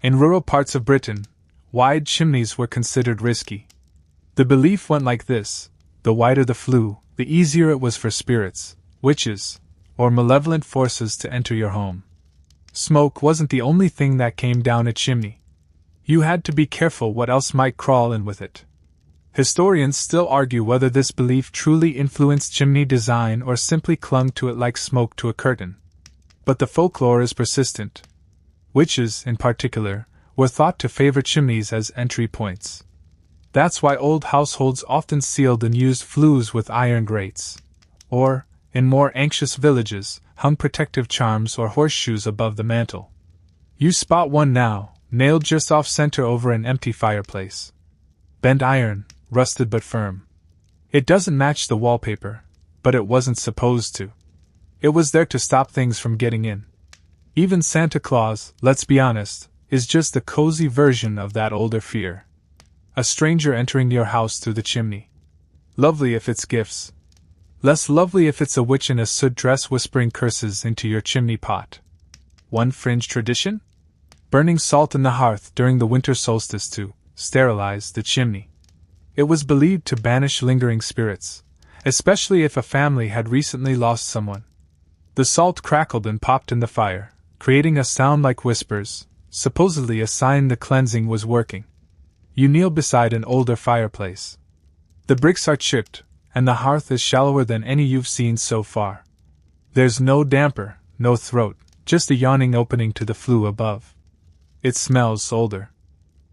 In rural parts of Britain, wide chimneys were considered risky. The belief went like this: the wider the flue, the easier it was for spirits, witches, or malevolent forces to enter your home. Smoke wasn't the only thing that came down a chimney. You had to be careful what else might crawl in with it. Historians still argue whether this belief truly influenced chimney design or simply clung to it like smoke to a curtain. But the folklore is persistent. Witches, in particular, were thought to favor chimneys as entry points. That's why old households often sealed and used flues with iron grates. Or, in more anxious villages, hung protective charms or horseshoes above the mantel. You spot one now, nailed just off-center over an empty fireplace. Bent iron, rusted but firm. It doesn't match the wallpaper, but it wasn't supposed to. It was there to stop things from getting in. Even Santa Claus, let's be honest, is just a cozy version of that older fear. A stranger entering your house through the chimney. Lovely if it's gifts. Less lovely if it's a witch in a soot dress whispering curses into your chimney pot. One fringe tradition? Burning salt in the hearth during the winter solstice to sterilize the chimney. It was believed to banish lingering spirits, especially if a family had recently lost someone. The salt crackled and popped in the fire, creating a sound like whispers, supposedly a sign the cleansing was working. You kneel beside an older fireplace. The bricks are chipped, and the hearth is shallower than any you've seen so far. There's no damper, no throat, just a yawning opening to the flue above. It smells older.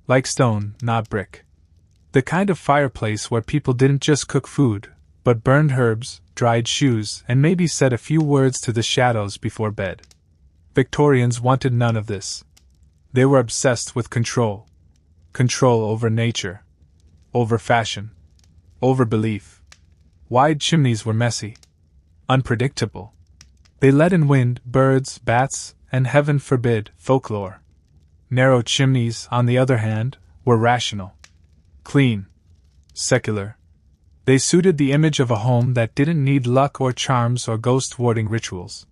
Like stone, not brick. The kind of fireplace where people didn't just cook food, but burned herbs, dried shoes, and maybe said a few words to the shadows before bed. Victorians wanted none of this. They were obsessed with control. Control over nature. Over fashion. Over belief. Wide chimneys were messy. Unpredictable. They let in wind, birds, bats, and heaven forbid, folklore. Narrow chimneys, on the other hand, were rational. Clean. Secular. They suited the image of a home that didn't need luck or charms or ghost-warding rituals.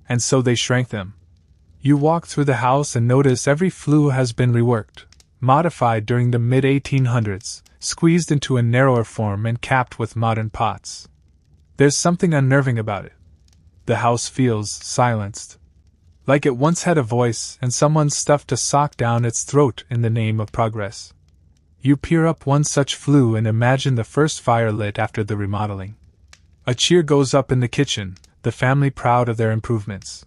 And so they shrank them. You walk through the house and notice every flue has been reworked, modified during the mid-1800s, squeezed into a narrower form and capped with modern pots. There's something unnerving about it. The house feels silenced. Like it once had a voice and someone stuffed a sock down its throat in the name of progress. You peer up one such flue and imagine the first fire lit after the remodeling. A cheer goes up in the kitchen, the family proud of their improvements.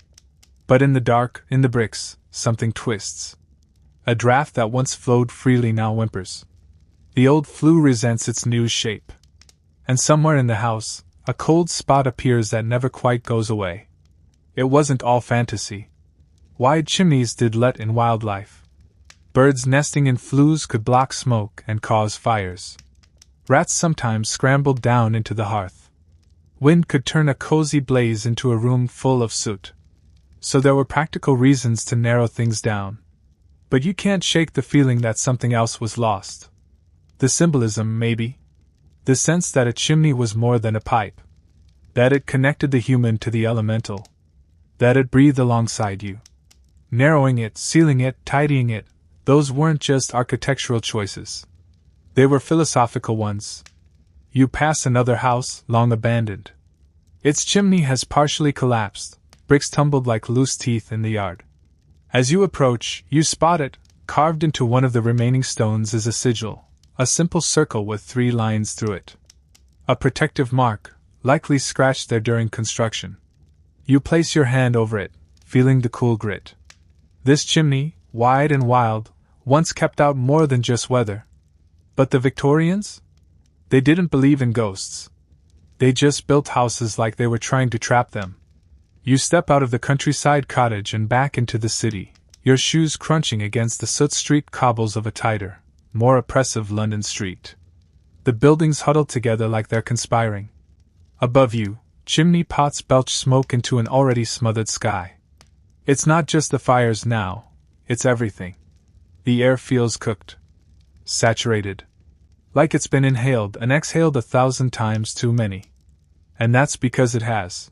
But in the dark, in the bricks, something twists. A draft that once flowed freely now whimpers. The old flue resents its new shape. And somewhere in the house, a cold spot appears that never quite goes away. It wasn't all fantasy. Wide chimneys did let in wildlife. Birds nesting in flues could block smoke and cause fires. Rats sometimes scrambled down into the hearth. Wind could turn a cozy blaze into a room full of soot. So there were practical reasons to narrow things down. But you can't shake the feeling that something else was lost. The symbolism, maybe. The sense that a chimney was more than a pipe. That it connected the human to the elemental. That it breathed alongside you. Narrowing it, sealing it, tidying it, those weren't just architectural choices. They were philosophical ones. You pass another house, long abandoned. Its chimney has partially collapsed, bricks tumbled like loose teeth in the yard. As you approach, you spot it. Carved into one of the remaining stones is a sigil, a simple circle with 3 lines through it. A protective mark, likely scratched there during construction. You place your hand over it, feeling the cool grit. This chimney, wide and wild, once kept out more than just weather. But the Victorians? They didn't believe in ghosts. They just built houses like they were trying to trap them. You step out of the countryside cottage and back into the city, your shoes crunching against the soot-streaked cobbles of a tighter, more oppressive London street. The buildings huddle together like they're conspiring. Above you, chimney pots belch smoke into an already smothered sky. It's not just the fires now, it's everything. The air feels cooked. Saturated. Like it's been inhaled and exhaled 1,000 times too many. And that's because it has.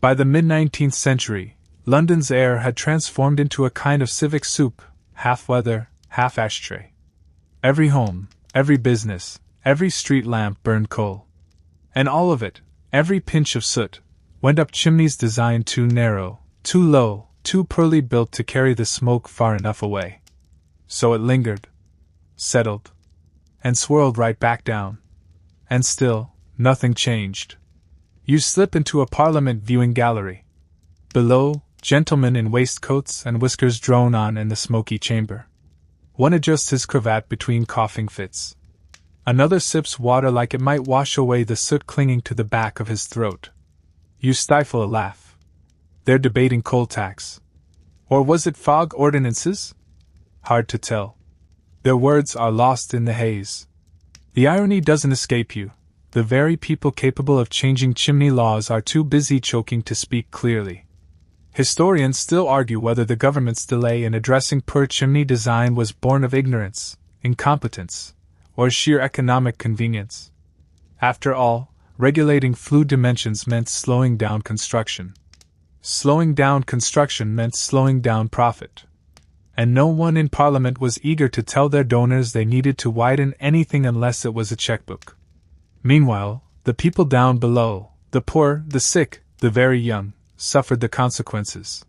By the mid-19th century, London's air had transformed into a kind of civic soup, half weather, half ashtray. Every home, every business, every street lamp burned coal. And all of it, every pinch of soot, went up chimneys designed too narrow, too low, too poorly built to carry the smoke far enough away. So it lingered, settled, and swirled right back down. And still, nothing changed. You slip into a Parliament viewing gallery. Below, gentlemen in waistcoats and whiskers drone on in the smoky chamber. One adjusts his cravat between coughing fits. Another sips water like it might wash away the soot clinging to the back of his throat. You stifle a laugh. They're debating coal tax. Or was it fog ordinances? Hard to tell. Their words are lost in the haze. The irony doesn't escape you. The very people capable of changing chimney laws are too busy choking to speak clearly. Historians still argue whether the government's delay in addressing poor chimney design was born of ignorance, incompetence, or sheer economic convenience. After all, regulating flue dimensions meant slowing down construction. Slowing down construction meant slowing down profit. And no one in Parliament was eager to tell their donors they needed to widen anything unless it was a checkbook. Meanwhile, the people down below, the poor, the sick, the very young, suffered the consequences.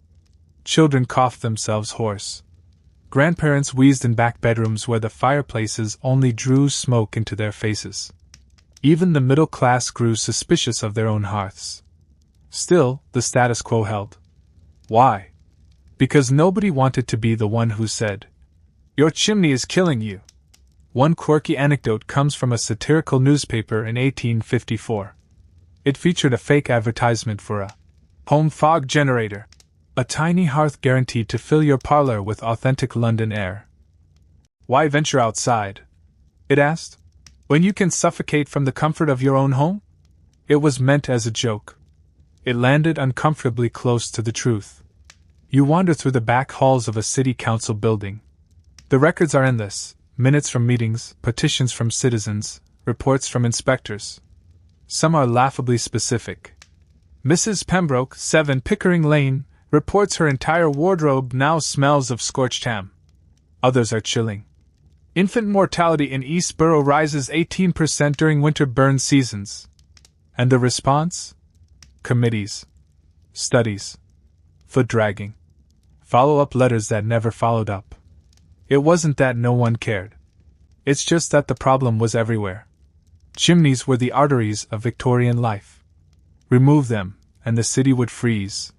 Children coughed themselves hoarse. Grandparents wheezed in back bedrooms where the fireplaces only drew smoke into their faces. Even the middle class grew suspicious of their own hearths. Still, the status quo held. Why? Because nobody wanted to be the one who said, "Your chimney is killing you." One quirky anecdote comes from a satirical newspaper in 1854. It featured a fake advertisement for a home fog generator, a tiny hearth guaranteed to fill your parlor with authentic London air. "Why venture outside?" it asked, "when you can suffocate from the comfort of your own home?" It was meant as a joke. It landed uncomfortably close to the truth. You wander through the back halls of a city council building. The records are endless: minutes from meetings, petitions from citizens, reports from inspectors. Some are laughably specific. Mrs. Pembroke, 7 Pickering Lane, reports her entire wardrobe now smells of scorched ham. Others are chilling. Infant mortality in East Borough rises 18% during winter burn seasons. And the response? Committees. Studies. Foot dragging. Follow-up letters that never followed up. It wasn't that no one cared. It's just that the problem was everywhere. Chimneys were the arteries of Victorian life. Remove them, and the city would freeze.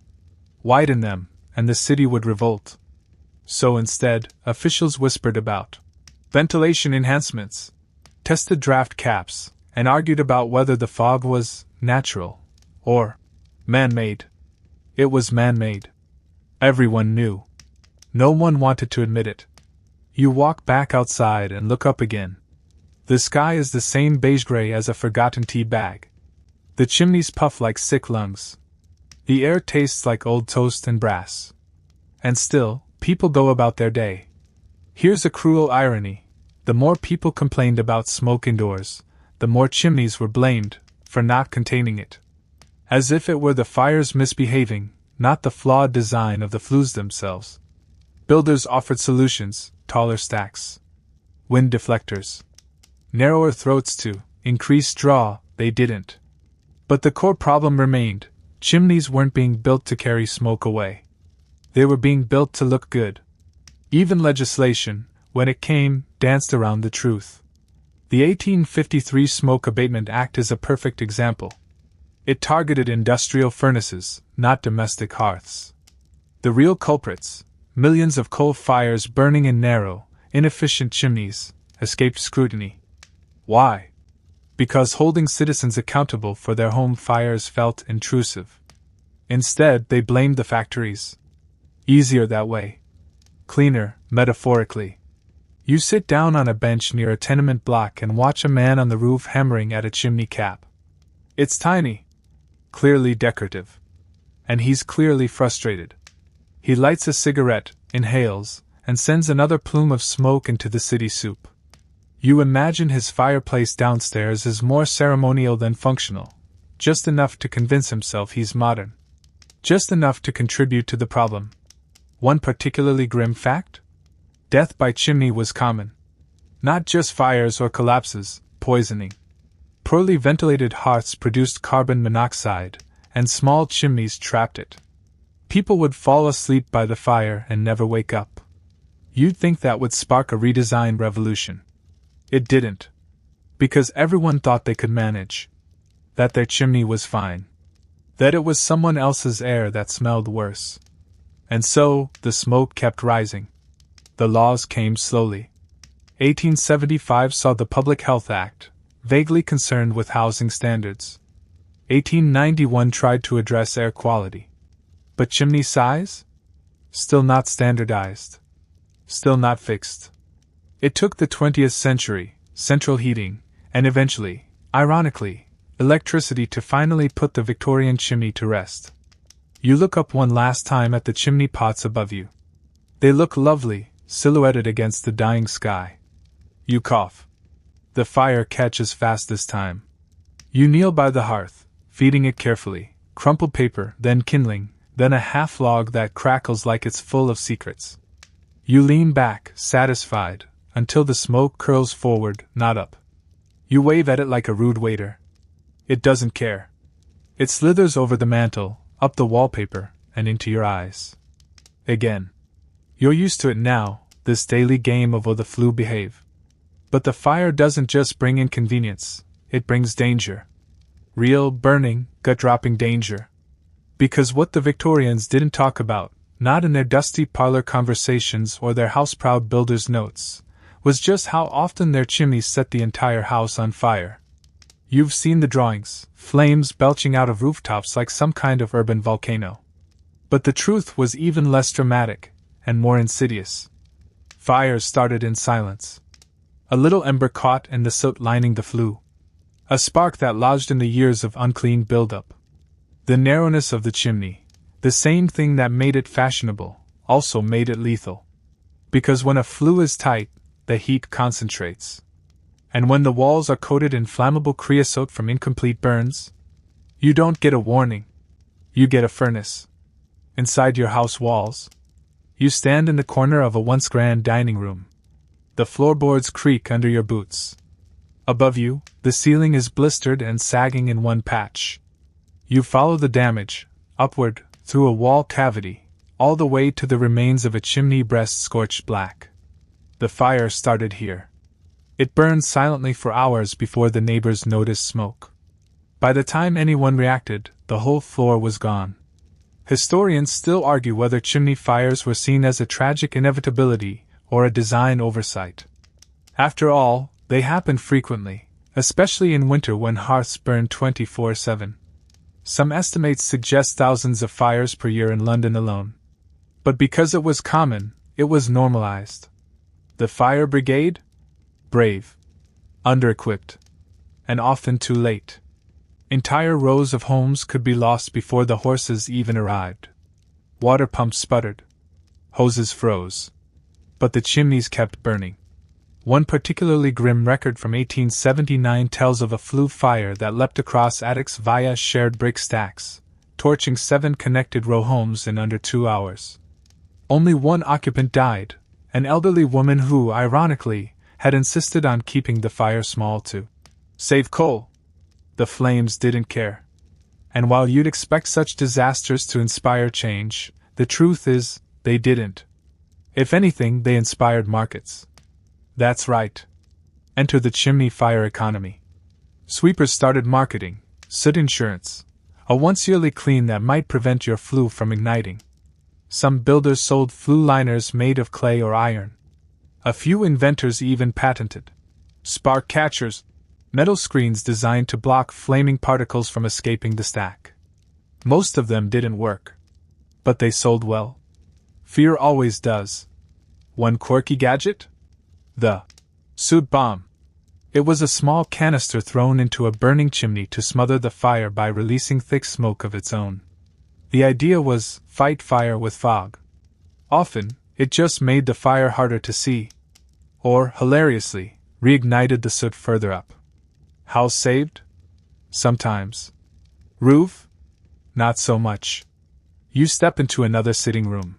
Widen them, and the city would revolt. So instead, officials whispered about ventilation enhancements, tested draft caps, and argued about whether the fog was natural or man-made. It was man-made. Everyone knew. No one wanted to admit it. You walk back outside and look up again. The sky is the same beige-gray as a forgotten tea bag. The chimneys puff like sick lungs. The air tastes like old toast and brass. And still, people go about their day. Here's a cruel irony. The more people complained about smoke indoors, the more chimneys were blamed for not containing it. As if it were the fire's misbehaving, not the flawed design of the flues themselves. Builders offered solutions: taller stacks, wind deflectors, narrower throats to increase draw. They didn't. But the core problem remained: chimneys weren't being built to carry smoke away. They were being built to look good. Even legislation, when it came, danced around the truth. The 1853 Smoke Abatement Act is a perfect example. It targeted industrial furnaces, not domestic hearths. The real culprits, millions of coal fires burning in narrow, inefficient chimneys, escaped scrutiny. Why? Because holding citizens accountable for their home fires felt intrusive. Instead, they blamed the factories. Easier that way. Cleaner, metaphorically. You sit down on a bench near a tenement block and watch a man on the roof hammering at a chimney cap. It's tiny. Clearly decorative. And he's clearly frustrated. He lights a cigarette, inhales, and sends another plume of smoke into the city soup. You imagine his fireplace downstairs is more ceremonial than functional, just enough to convince himself he's modern. Just enough to contribute to the problem. One particularly grim fact? Death by chimney was common. Not just fires or collapses, poisoning. Poorly ventilated hearths produced carbon monoxide, and small chimneys trapped it. People would fall asleep by the fire and never wake up. You'd think that would spark a redesign revolution. It didn't. Because everyone thought they could manage. That their chimney was fine. That it was someone else's air that smelled worse. And so, the smoke kept rising. The laws came slowly. 1875 saw the Public Health Act, vaguely concerned with housing standards. 1891 tried to address air quality. But chimney size? Still not standardized. Still not fixed. It took the 20th century, central heating, and eventually, ironically, electricity to finally put the Victorian chimney to rest. You look up one last time at the chimney pots above you. They look lovely, silhouetted against the dying sky. You cough. The fire catches fast this time. You kneel by the hearth, feeding it carefully, crumpled paper, then kindling, then a half-log that crackles like it's full of secrets. You lean back, satisfied, until the smoke curls forward, not up. You wave at it like a rude waiter. It doesn't care. It slithers over the mantel, up the wallpaper, and into your eyes. Again. You're used to it now, this daily game of will the flue behave. But the fire doesn't just bring inconvenience, it brings danger. Real, burning, gut-dropping danger. Because what the Victorians didn't talk about, not in their dusty parlor conversations or their house-proud builders' notes, was just how often their chimneys set the entire house on fire. You've seen the drawings, flames belching out of rooftops like some kind of urban volcano. But the truth was even less dramatic, and more insidious. Fires started in silence. A little ember caught in the soot lining the flue. A spark that lodged in the years of unclean buildup. The narrowness of the chimney, the same thing that made it fashionable, also made it lethal. Because when a flue is tight, the heat concentrates. And when the walls are coated in flammable creosote from incomplete burns, you don't get a warning. You get a furnace. Inside your house walls, you stand in the corner of a once grand dining room. The floorboards creak under your boots. Above you, the ceiling is blistered and sagging in one patch. You follow the damage, upward, through a wall cavity, all the way to the remains of a chimney breast scorched black. The fire started here. It burned silently for hours before the neighbors noticed smoke. By the time anyone reacted, the whole floor was gone. Historians still argue whether chimney fires were seen as a tragic inevitability or a design oversight. After all, they happened frequently, especially in winter when hearths burned 24/7. Some estimates suggest thousands of fires per year in London alone. But because it was common, it was normalized. The fire brigade? Brave. Under-equipped. And often too late. Entire rows of homes could be lost before the horses even arrived. Water pumps sputtered. Hoses froze. But the chimneys kept burning. One particularly grim record from 1879 tells of a flue fire that leapt across attics via shared brick stacks, torching 7 connected row homes in under 2 hours. Only one occupant died, an elderly woman who, ironically, had insisted on keeping the fire small to save coal. The flames didn't care. And while you'd expect such disasters to inspire change, the truth is, they didn't. If anything, they inspired markets. That's right. Enter the chimney fire economy. Sweepers started marketing soot insurance, a once-yearly clean that might prevent your flue from igniting. Some builders sold flue liners made of clay or iron. A few inventors even patented spark catchers, metal screens designed to block flaming particles from escaping the stack. Most of them didn't work. But they sold well. Fear always does. One quirky gadget? The soot bomb. It was a small canister thrown into a burning chimney to smother the fire by releasing thick smoke of its own. The idea was fight fire with fog. Often, it just made the fire harder to see. Or, hilariously, reignited the soot further up. House saved? Sometimes. Roof? Not so much. You step into another sitting room.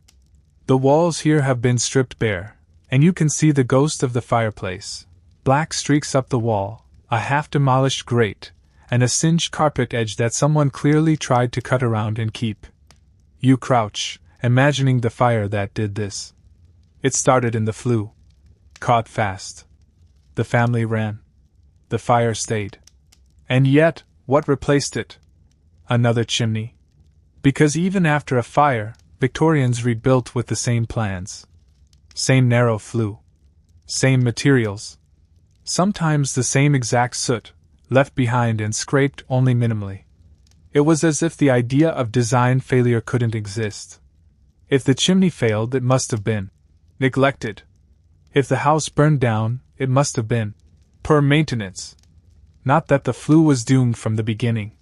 The walls here have been stripped bare, and you can see the ghost of the fireplace. Black streaks up the wall, a half-demolished grate, and a singed carpet edge that someone clearly tried to cut around and keep. You crouch, imagining the fire that did this. It started in the flue. Caught fast. The family ran. The fire stayed. And yet, what replaced it? Another chimney. Because even after a fire, Victorians rebuilt with the same plans. Same narrow flue. Same materials. Sometimes the same exact soot, left behind and scraped only minimally. It was as if the idea of design failure couldn't exist. If the chimney failed, it must have been neglected. If the house burned down, it must have been poor maintenance. Not that the flue was doomed from the beginning.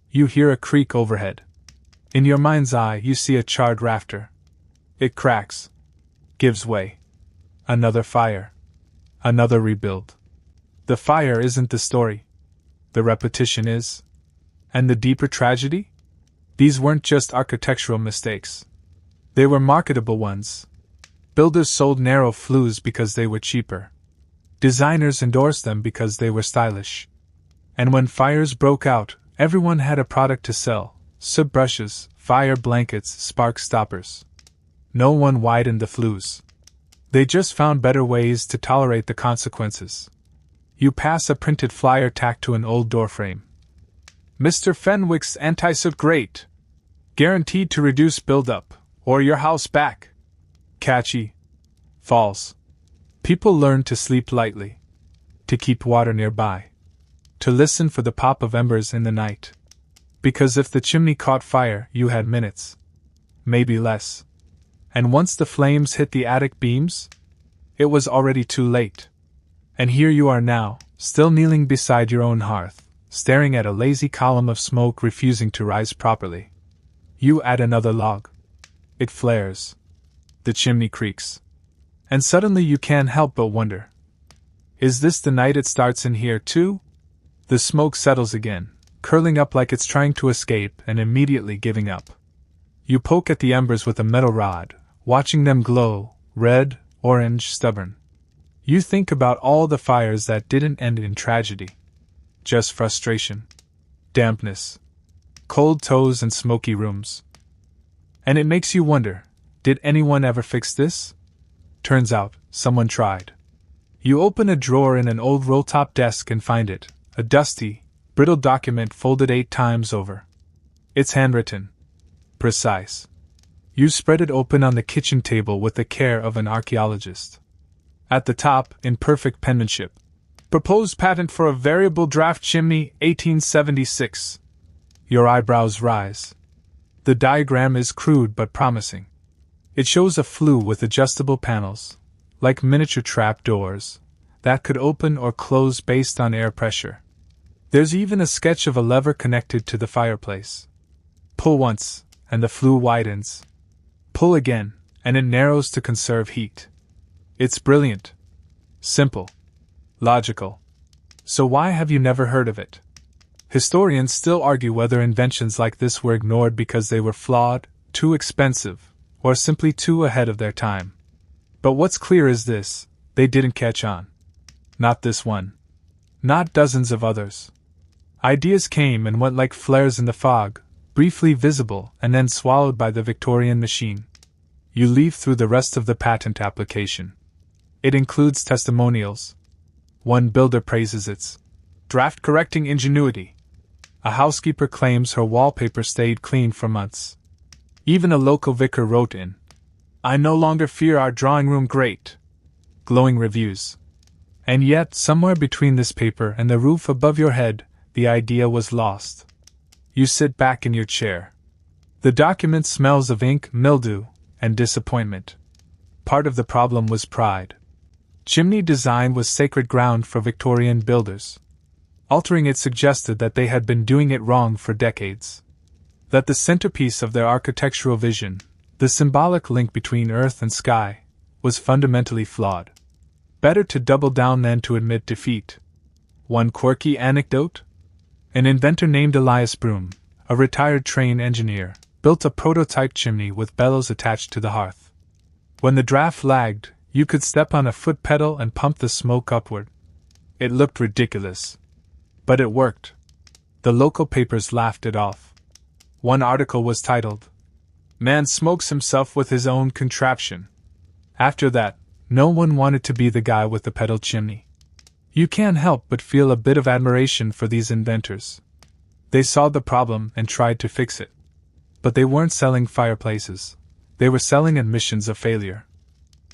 You hear a creak overhead. In your mind's eye, you see a charred rafter. It cracks. Gives way. Another fire. Another rebuild. The fire isn't the story. The repetition is. And the deeper tragedy? These weren't just architectural mistakes. They were marketable ones. Builders sold narrow flues because they were cheaper. Designers endorsed them because they were stylish. And when fires broke out, everyone had a product to sell: soot brushes, fire blankets, spark stoppers. No one widened the flues. They just found better ways to tolerate the consequences. You pass a printed flyer tacked to an old doorframe. Mr. Fenwick's anti-soot grate. Guaranteed to reduce buildup, or your house back. Catchy. False. People learned to sleep lightly, to keep water nearby, to listen for the pop of embers in the night. Because if the chimney caught fire, you had minutes, maybe less. And once the flames hit the attic beams, it was already too late. And here you are now, still kneeling beside your own hearth, staring at a lazy column of smoke refusing to rise properly. You add another log. It flares. The chimney creaks. And suddenly you can't help but wonder. Is this the night it starts in here too? The smoke settles again, curling up like it's trying to escape and immediately giving up. You poke at the embers with a metal rod, watching them glow, red, orange, stubborn. You think about all the fires that didn't end in tragedy. Just frustration, dampness, cold toes and smoky rooms. And it makes you wonder, did anyone ever fix this? Turns out, someone tried. You open a drawer in an old roll-top desk and find it, a dusty, brittle document folded 8 times over. It's handwritten. Precise. You spread it open on the kitchen table with the care of an archaeologist. At the top, in perfect penmanship, proposed patent for a variable draft chimney, 1876. Your eyebrows rise. The diagram is crude but promising. It shows a flue with adjustable panels, like miniature trap doors, that could open or close based on air pressure. There's even a sketch of a lever connected to the fireplace. Pull once, and the flue widens. Pull again, and it narrows to conserve heat. It's brilliant. Simple. Logical. So why have you never heard of it? Historians still argue whether inventions like this were ignored because they were flawed, too expensive, or simply too ahead of their time. But what's clear is this: they didn't catch on. Not this one. Not dozens of others. Ideas came and went like flares in the fog, briefly visible and then swallowed by the Victorian machine. You leaf through the rest of the patent application. It includes testimonials. One builder praises its draft-correcting ingenuity. A housekeeper claims her wallpaper stayed clean for months. Even a local vicar wrote in, "I no longer fear our drawing room grate." Glowing reviews. And yet, somewhere between this paper and the roof above your head, the idea was lost. You sit back in your chair. The document smells of ink, mildew, and disappointment. Part of the problem was pride. Chimney design was sacred ground for Victorian builders. Altering it suggested that they had been doing it wrong for decades. That the centerpiece of their architectural vision, the symbolic link between earth and sky, was fundamentally flawed. Better to double down than to admit defeat. One quirky anecdote? An inventor named Elias Broom, a retired train engineer, built a prototype chimney with bellows attached to the hearth. When the draft lagged, you could step on a foot pedal and pump the smoke upward. It looked ridiculous. But it worked. The local papers laughed it off. One article was titled, "Man Smokes Himself with His Own Contraption." After that, no one wanted to be the guy with the pedal chimney. You can't help but feel a bit of admiration for these inventors. They saw the problem and tried to fix it. But they weren't selling fireplaces. They were selling admissions of failure.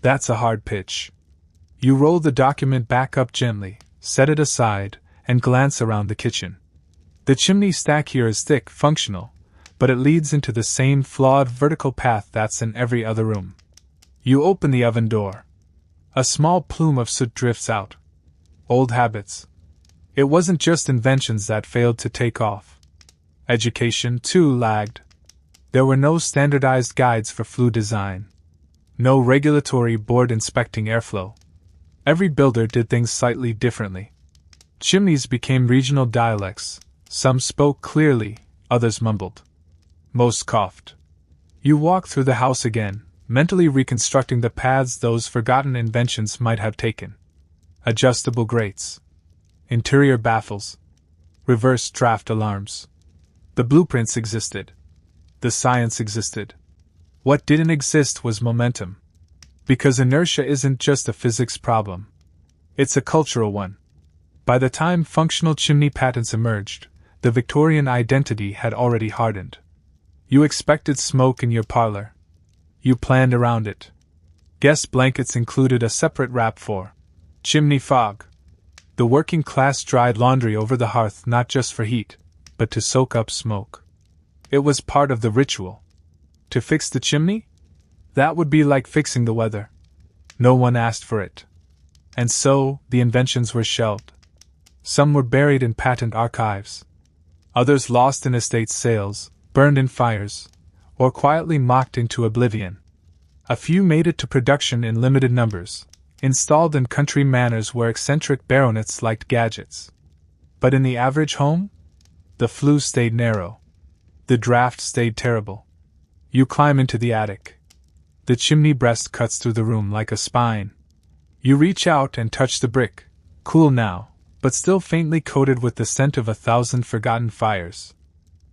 That's a hard pitch. You roll the document back up gently, set it aside, and glance around the kitchen. The chimney stack here is thick, functional, but it leads into the same flawed vertical path that's in every other room. You open the oven door. A small plume of soot drifts out. Old habits. It wasn't just inventions that failed to take off. Education, too, lagged. There were no standardized guides for flue design. No regulatory board inspecting airflow. Every builder did things slightly differently. Chimneys became regional dialects. Some spoke clearly, others mumbled. Most coughed. You walk through the house again, mentally reconstructing the paths those forgotten inventions might have taken. Adjustable grates. Interior baffles. Reverse draft alarms. The blueprints existed. The science existed. What didn't exist was momentum. Because inertia isn't just a physics problem. It's a cultural one. By the time functional chimney patents emerged, the Victorian identity had already hardened. You expected smoke in your parlor. You planned around it. Guest blankets included a separate wrap for chimney fog. The working class dried laundry over the hearth not just for heat, but to soak up smoke. It was part of the ritual. To fix the chimney? That would be like fixing the weather. No one asked for it. And so, the inventions were shelved. Some were buried in patent archives. Others lost in estate sales, burned in fires, or quietly mocked into oblivion. A few made it to production in limited numbers, installed in country manors where eccentric baronets liked gadgets. But in the average home, the flue stayed narrow. The draft stayed terrible. You climb into the attic. The chimney breast cuts through the room like a spine. You reach out and touch the brick, cool now, but still faintly coated with the scent of 1,000 forgotten fires.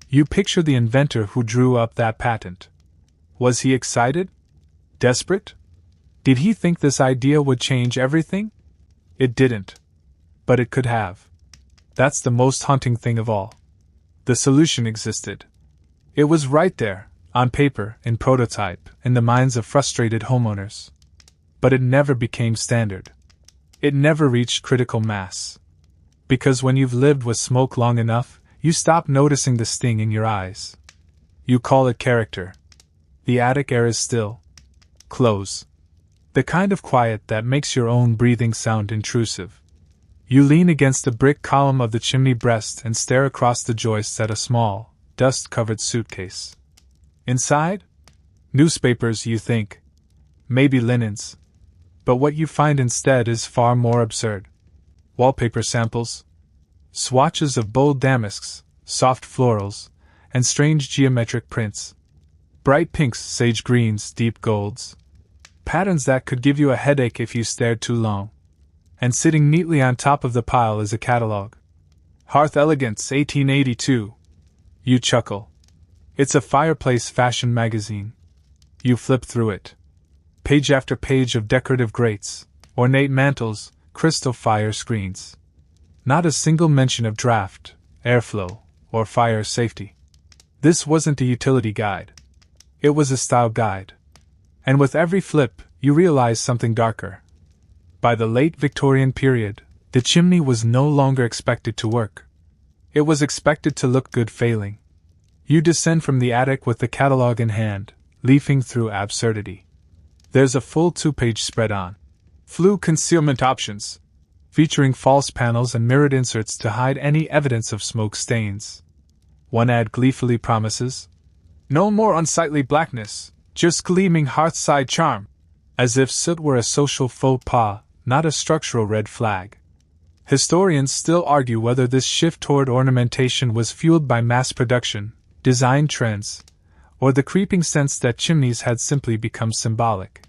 You picture the inventor who drew up that patent. Was he excited? Desperate? Did he think this idea would change everything? It didn't. But it could have. That's the most haunting thing of all. The solution existed. It was right there, on paper, in prototype, in the minds of frustrated homeowners. But it never became standard. It never reached critical mass. Because when you've lived with smoke long enough, you stop noticing the sting in your eyes. You call it character. The attic air is still. Close. The kind of quiet that makes your own breathing sound intrusive. You lean against the brick column of the chimney breast and stare across the joists at a small, dust-covered suitcase. Inside? Newspapers, you think. Maybe linens. But what you find instead is far more absurd. Wallpaper samples. Swatches of bold damasks, soft florals, and strange geometric prints. Bright pinks, sage greens, deep golds. Patterns that could give you a headache if you stared too long. And sitting neatly on top of the pile is a catalog. Hearth Elegance, 1882. You chuckle. It's a fireplace fashion magazine. You flip through it. Page after page of decorative grates, ornate mantels, crystal fire screens. Not a single mention of draft, airflow, or fire safety. This wasn't a utility guide. It was a style guide. And with every flip, you realize something darker. By the late Victorian period, the chimney was no longer expected to work. It was expected to look good failing. You descend from the attic with the catalog in hand, leafing through absurdity. There's a full 2-page spread on flue concealment options, featuring false panels and mirrored inserts to hide any evidence of smoke stains. One ad gleefully promises, "No more unsightly blackness, just gleaming hearthside charm," as if soot were a social faux pas, not a structural red flag. Historians still argue whether this shift toward ornamentation was fueled by mass production, design trends, or the creeping sense that chimneys had simply become symbolic.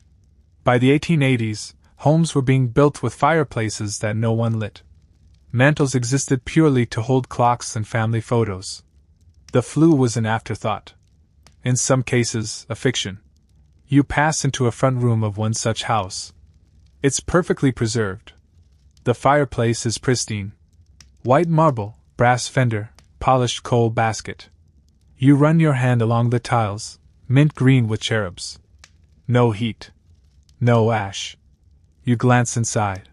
By the 1880s, homes were being built with fireplaces that no one lit. Mantels existed purely to hold clocks and family photos. The flue was an afterthought. In some cases, a fiction. You pass into a front room of one such house. It's perfectly preserved. The fireplace is pristine. White marble, brass fender, polished coal basket. You run your hand along the tiles, mint green with cherubs. No heat. No ash. You glance inside.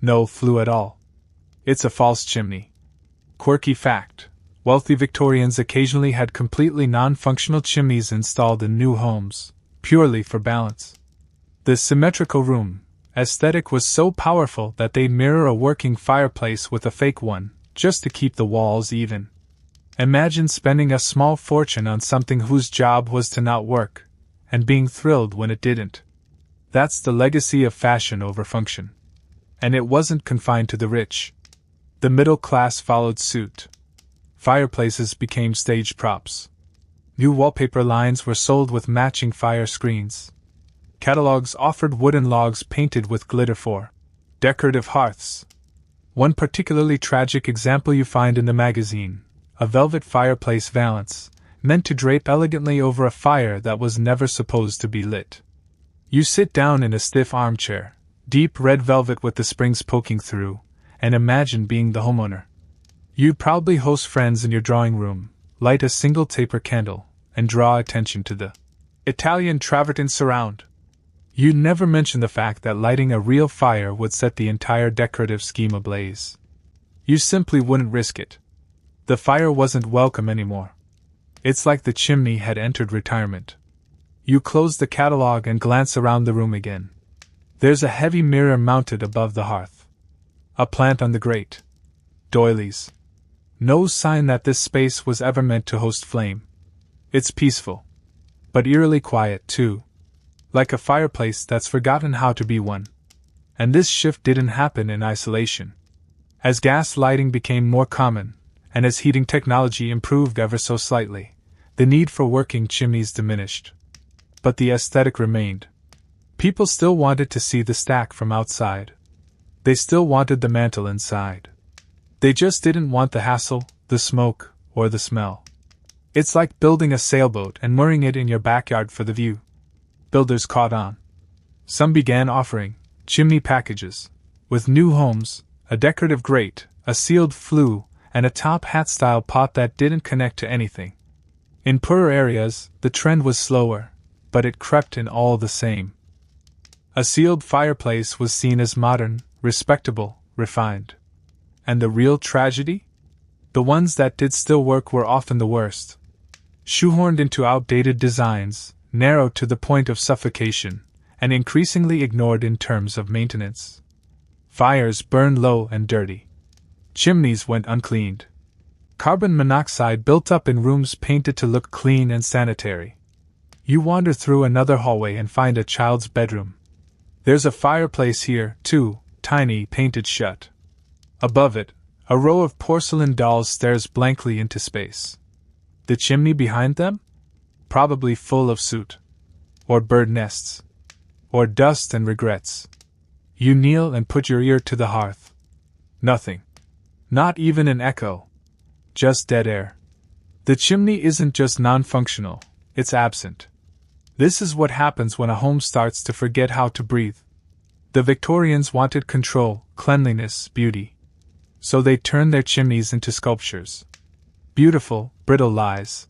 No flue at all. It's a false chimney. Quirky fact: wealthy Victorians occasionally had completely non-functional chimneys installed in new homes, purely for balance. The symmetrical room aesthetic was so powerful that they mirror a working fireplace with a fake one, just to keep the walls even. Imagine spending a small fortune on something whose job was to not work, and being thrilled when it didn't. That's the legacy of fashion over function. And it wasn't confined to the rich. The middle class followed suit. Fireplaces became stage props. New wallpaper lines were sold with matching fire screens. Catalogs offered wooden logs painted with glitter for decorative hearths. One particularly tragic example you find in the magazine: a velvet fireplace valance, meant to drape elegantly over a fire that was never supposed to be lit. You sit down in a stiff armchair, deep red velvet with the springs poking through, and imagine being the homeowner. You proudly host friends in your drawing room, light a single taper candle, and draw attention to the Italian travertine surround. You never mention the fact that lighting a real fire would set the entire decorative scheme ablaze. You simply wouldn't risk it. The fire wasn't welcome anymore. It's like the chimney had entered retirement. You close the catalog and glance around the room again. There's a heavy mirror mounted above the hearth. A plant on the grate. Doilies. No sign that this space was ever meant to host flame. It's peaceful. But eerily quiet, too. Like a fireplace that's forgotten how to be one. And this shift didn't happen in isolation. As gas lighting became more common, and as heating technology improved ever so slightly, the need for working chimneys diminished. But the aesthetic remained. People still wanted to see the stack from outside. They still wanted the mantel inside. They just didn't want the hassle, the smoke, or the smell. It's like building a sailboat and mooring it in your backyard for the view. Builders caught on. Some began offering chimney packages, with new homes, a decorative grate, a sealed flue, and a top hat-style pot that didn't connect to anything. In poorer areas, the trend was slower, but it crept in all the same. A sealed fireplace was seen as modern, respectable, refined. And the real tragedy? The ones that did still work were often the worst. Shoehorned into outdated designs, narrowed to the point of suffocation, and increasingly ignored in terms of maintenance. Fires burned low and dirty. Chimneys went uncleaned. Carbon monoxide built up in rooms painted to look clean and sanitary. You wander through another hallway and find a child's bedroom. There's a fireplace here, too, tiny, painted shut. Above it, a row of porcelain dolls stares blankly into space. The chimney behind them? Probably full of soot. Or bird nests. Or dust and regrets. You kneel and put your ear to the hearth. Nothing. Not even an echo. Just dead air. The chimney isn't just non-functional, it's absent. This is what happens when a home starts to forget how to breathe. The Victorians wanted control, cleanliness, beauty. So they turned their chimneys into sculptures. Beautiful, brittle lies.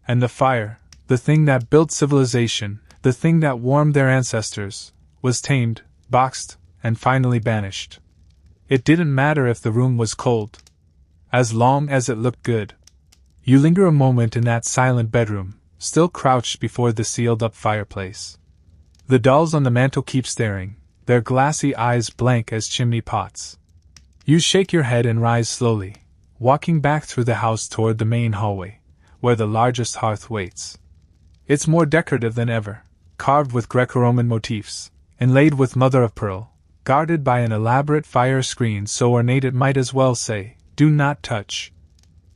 And the fire, the thing that built civilization, the thing that warmed their ancestors, was tamed, boxed, and finally banished. It didn't matter if the room was cold. As long as it looked good. You linger a moment in that silent bedroom, still crouched before the sealed-up fireplace. The dolls on the mantel keep staring, their glassy eyes blank as chimney pots. You shake your head and rise slowly, walking back through the house toward the main hallway, where the largest hearth waits. It's more decorative than ever, carved with Greco-Roman motifs, inlaid with mother-of-pearl, guarded by an elaborate fire screen so ornate it might as well say, "Do not touch."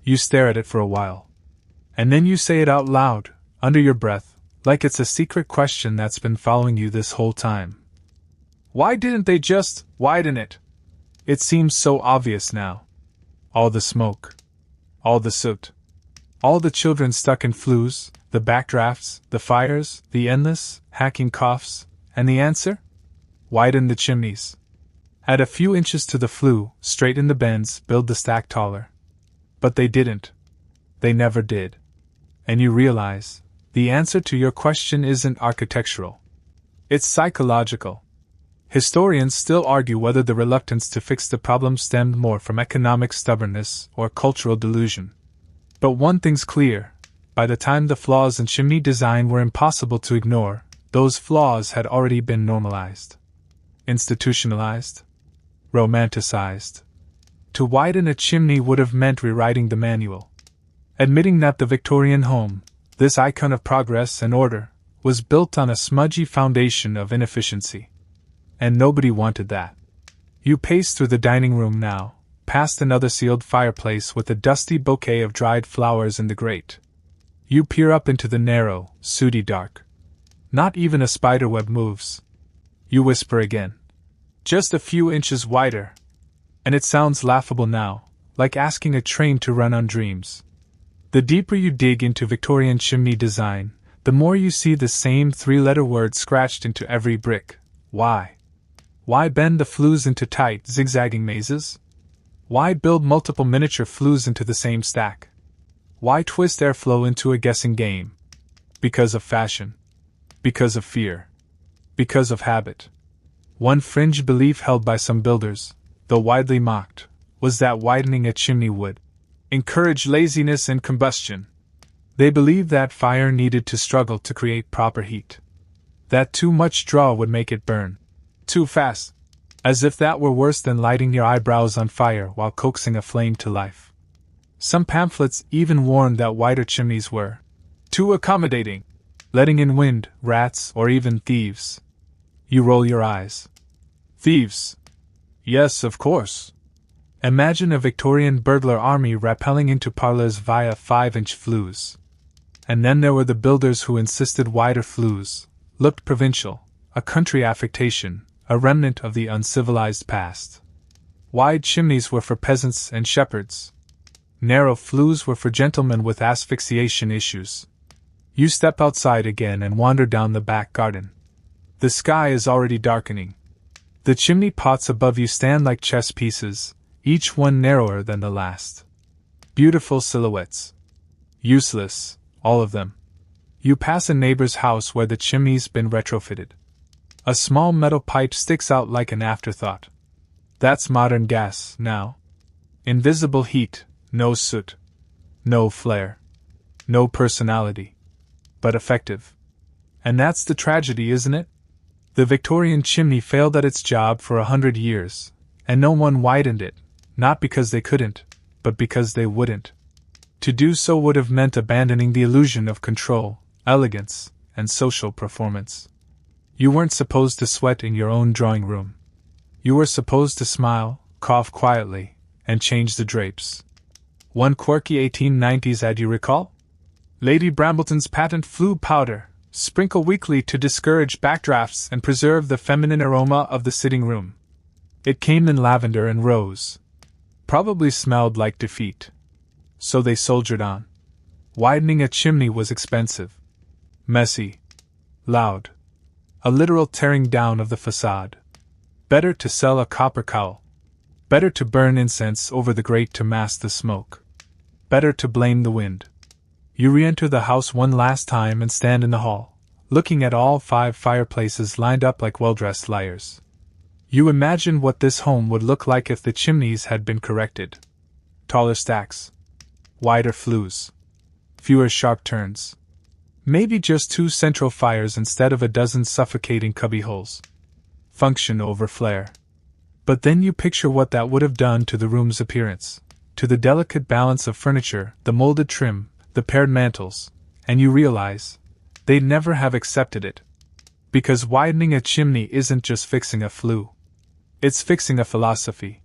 You stare at it for a while. And then you say it out loud, under your breath, like it's a secret question that's been following you this whole time. Why didn't they just widen it? It seems so obvious now. All the smoke. All the soot. All the children stuck in flues, the backdrafts, the fires, the endless, hacking coughs, and the answer? Widen the chimneys. Add a few inches to the flue, straighten the bends, build the stack taller. But they didn't. They never did. And you realize, the answer to your question isn't architectural. It's psychological. Historians still argue whether the reluctance to fix the problem stemmed more from economic stubbornness or cultural delusion. But one thing's clear, by the time the flaws in chimney design were impossible to ignore, those flaws had already been normalized. Institutionalized. Romanticized. To widen a chimney would have meant rewriting the manual. Admitting that the Victorian home, this icon of progress and order, was built on a smudgy foundation of inefficiency. And nobody wanted that. You pace through the dining room now, past another sealed fireplace with a dusty bouquet of dried flowers in the grate. You peer up into the narrow, sooty dark. Not even a spiderweb moves. You whisper again. Just a few inches wider. And it sounds laughable now, like asking a train to run on dreams. The deeper you dig into Victorian chimney design, the more you see the same three-letter word scratched into every brick. Why? Why bend the flues into tight, zigzagging mazes? Why build multiple miniature flues into the same stack? Why twist airflow into a guessing game? Because of fashion. Because of fear. Because of habit. One fringe belief held by some builders, though widely mocked, was that widening a chimney would encourage laziness and combustion. They believed that fire needed to struggle to create proper heat. That too much draw would make it burn too fast, as if that were worse than lighting your eyebrows on fire while coaxing a flame to life. Some pamphlets even warned that wider chimneys were too accommodating, letting in wind, rats, or even thieves. You roll your eyes. Thieves? Yes, of course. Imagine a Victorian burglar army rappelling into parlours via 5-inch flues. And then there were the builders who insisted wider flues looked provincial, a country affectation, a remnant of the uncivilized past. Wide chimneys were for peasants and shepherds. Narrow flues were for gentlemen with asphyxiation issues. You step outside again and wander down the back garden. The sky is already darkening. The chimney pots above you stand like chess pieces, each one narrower than the last. Beautiful silhouettes. Useless, all of them. You pass a neighbor's house where the chimney's been retrofitted. A small metal pipe sticks out like an afterthought. That's modern gas, now. Invisible heat, no soot. No flare. No personality. But effective. And that's the tragedy, isn't it? The Victorian chimney failed at its job for 100 years, and no one widened it, not because they couldn't, but because they wouldn't. To do so would have meant abandoning the illusion of control, elegance, and social performance. You weren't supposed to sweat in your own drawing room. You were supposed to smile, cough quietly, and change the drapes. One quirky 1890s ad you recall? Lady Brambleton's patent flue powder, sprinkle weekly to discourage backdrafts and preserve the feminine aroma of the sitting room. It came in lavender and rose. Probably smelled like defeat. So they soldiered on. Widening a chimney was expensive. Messy. Loud. A literal tearing down of the facade. Better to sell a copper cowl. Better to burn incense over the grate to mask the smoke. Better to blame the wind. You re-enter the house one last time and stand in the hall, looking at all 5 fireplaces lined up like well-dressed liars. You imagine what this home would look like if the chimneys had been corrected. Taller stacks. Wider flues. Fewer sharp turns. Maybe just 2 central fires instead of a dozen suffocating cubbyholes. Function over flair. But then you picture what that would have done to the room's appearance, to the delicate balance of furniture, the molded trim, the paired mantels, and you realize they'd never have accepted it. Because widening a chimney isn't just fixing a flue. It's fixing a philosophy.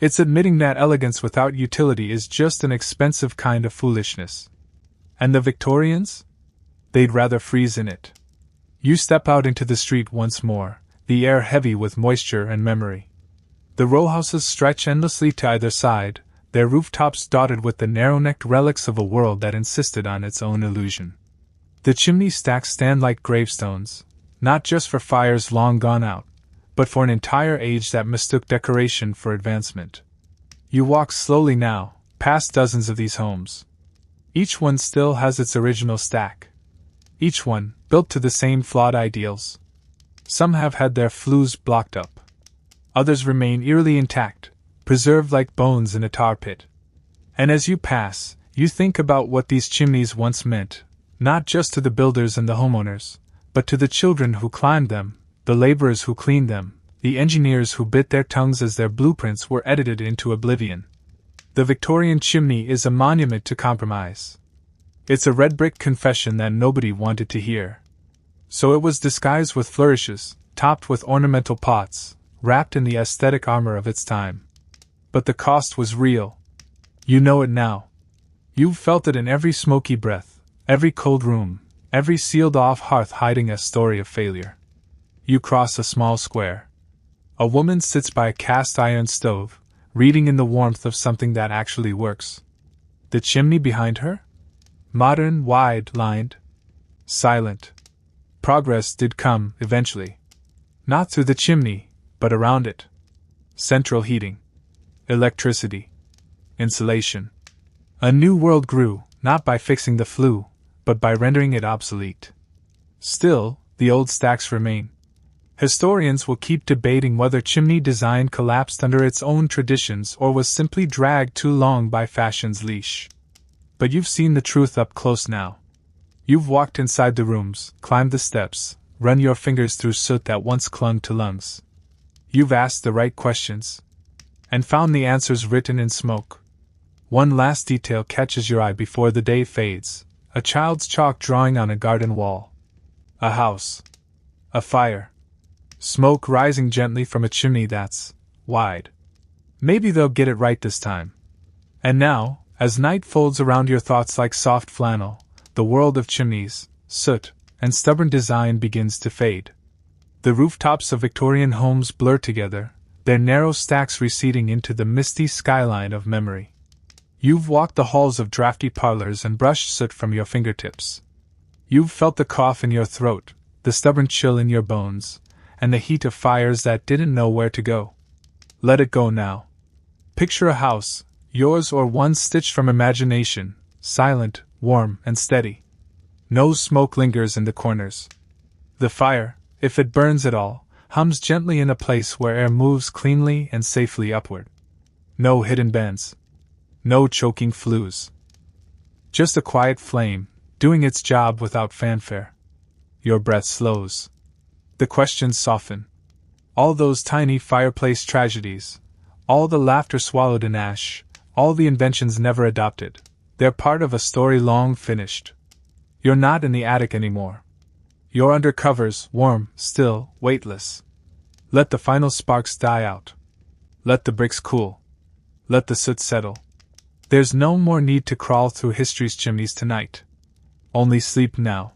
It's admitting that elegance without utility is just an expensive kind of foolishness. And the Victorians? They'd rather freeze in it. You step out into the street once more, the air heavy with moisture and memory. The row houses stretch endlessly to either side, their rooftops dotted with the narrow-necked relics of a world that insisted on its own illusion. The chimney stacks stand like gravestones, not just for fires long gone out, but for an entire age that mistook decoration for advancement. You walk slowly now, past dozens of these homes. Each one still has its original stack. Each one, built to the same flawed ideals. Some have had their flues blocked up. Others remain eerily intact, preserved like bones in a tar pit. And as you pass, you think about what these chimneys once meant, not just to the builders and the homeowners, but to the children who climbed them, the laborers who cleaned them, the engineers who bit their tongues as their blueprints were edited into oblivion. The Victorian chimney is a monument to compromise. It's a red brick confession that nobody wanted to hear. So it was disguised with flourishes, topped with ornamental pots, wrapped in the aesthetic armor of its time. But the cost was real. You know it now. You've felt it in every smoky breath, every cold room, every sealed-off hearth hiding a story of failure. You cross a small square. A woman sits by a cast-iron stove, reading in the warmth of something that actually works. The chimney behind her? Modern, wide-lined, silent. Progress did come, eventually. Not through the chimney, but around it. Central heating. Electricity. Insulation. A new world grew, not by fixing the flue, but by rendering it obsolete. Still, the old stacks remain. Historians will keep debating whether chimney design collapsed under its own traditions or was simply dragged too long by fashion's leash. But you've seen the truth up close now. You've walked inside the rooms, climbed the steps, run your fingers through soot that once clung to lungs. You've asked the right questions, and found the answers written in smoke. One last detail catches your eye before the day fades: a child's chalk drawing on a garden wall. A house. A fire. Smoke rising gently from a chimney that's wide. Maybe they'll get it right this time. And now, as night folds around your thoughts like soft flannel, the world of chimneys, soot, and stubborn design begins to fade. The rooftops of Victorian homes blur together, their narrow stacks receding into the misty skyline of memory. You've walked the halls of drafty parlors and brushed soot from your fingertips. You've felt the cough in your throat, the stubborn chill in your bones, and the heat of fires that didn't know where to go. Let it go now. Picture a house, yours or one stitched from imagination, silent, warm, and steady. No smoke lingers in the corners. The fire, if it burns at all, hums gently in a place where air moves cleanly and safely upward. No hidden bends. No choking flues. Just a quiet flame, doing its job without fanfare. Your breath slows. The questions soften. All those tiny fireplace tragedies, all the laughter swallowed in ash, all the inventions never adopted, they're part of a story long finished. You're not in the attic anymore. You're under covers, warm, still, weightless. Let the final sparks die out. Let the bricks cool. Let the soot settle. There's no more need to crawl through history's chimneys tonight. Only sleep now.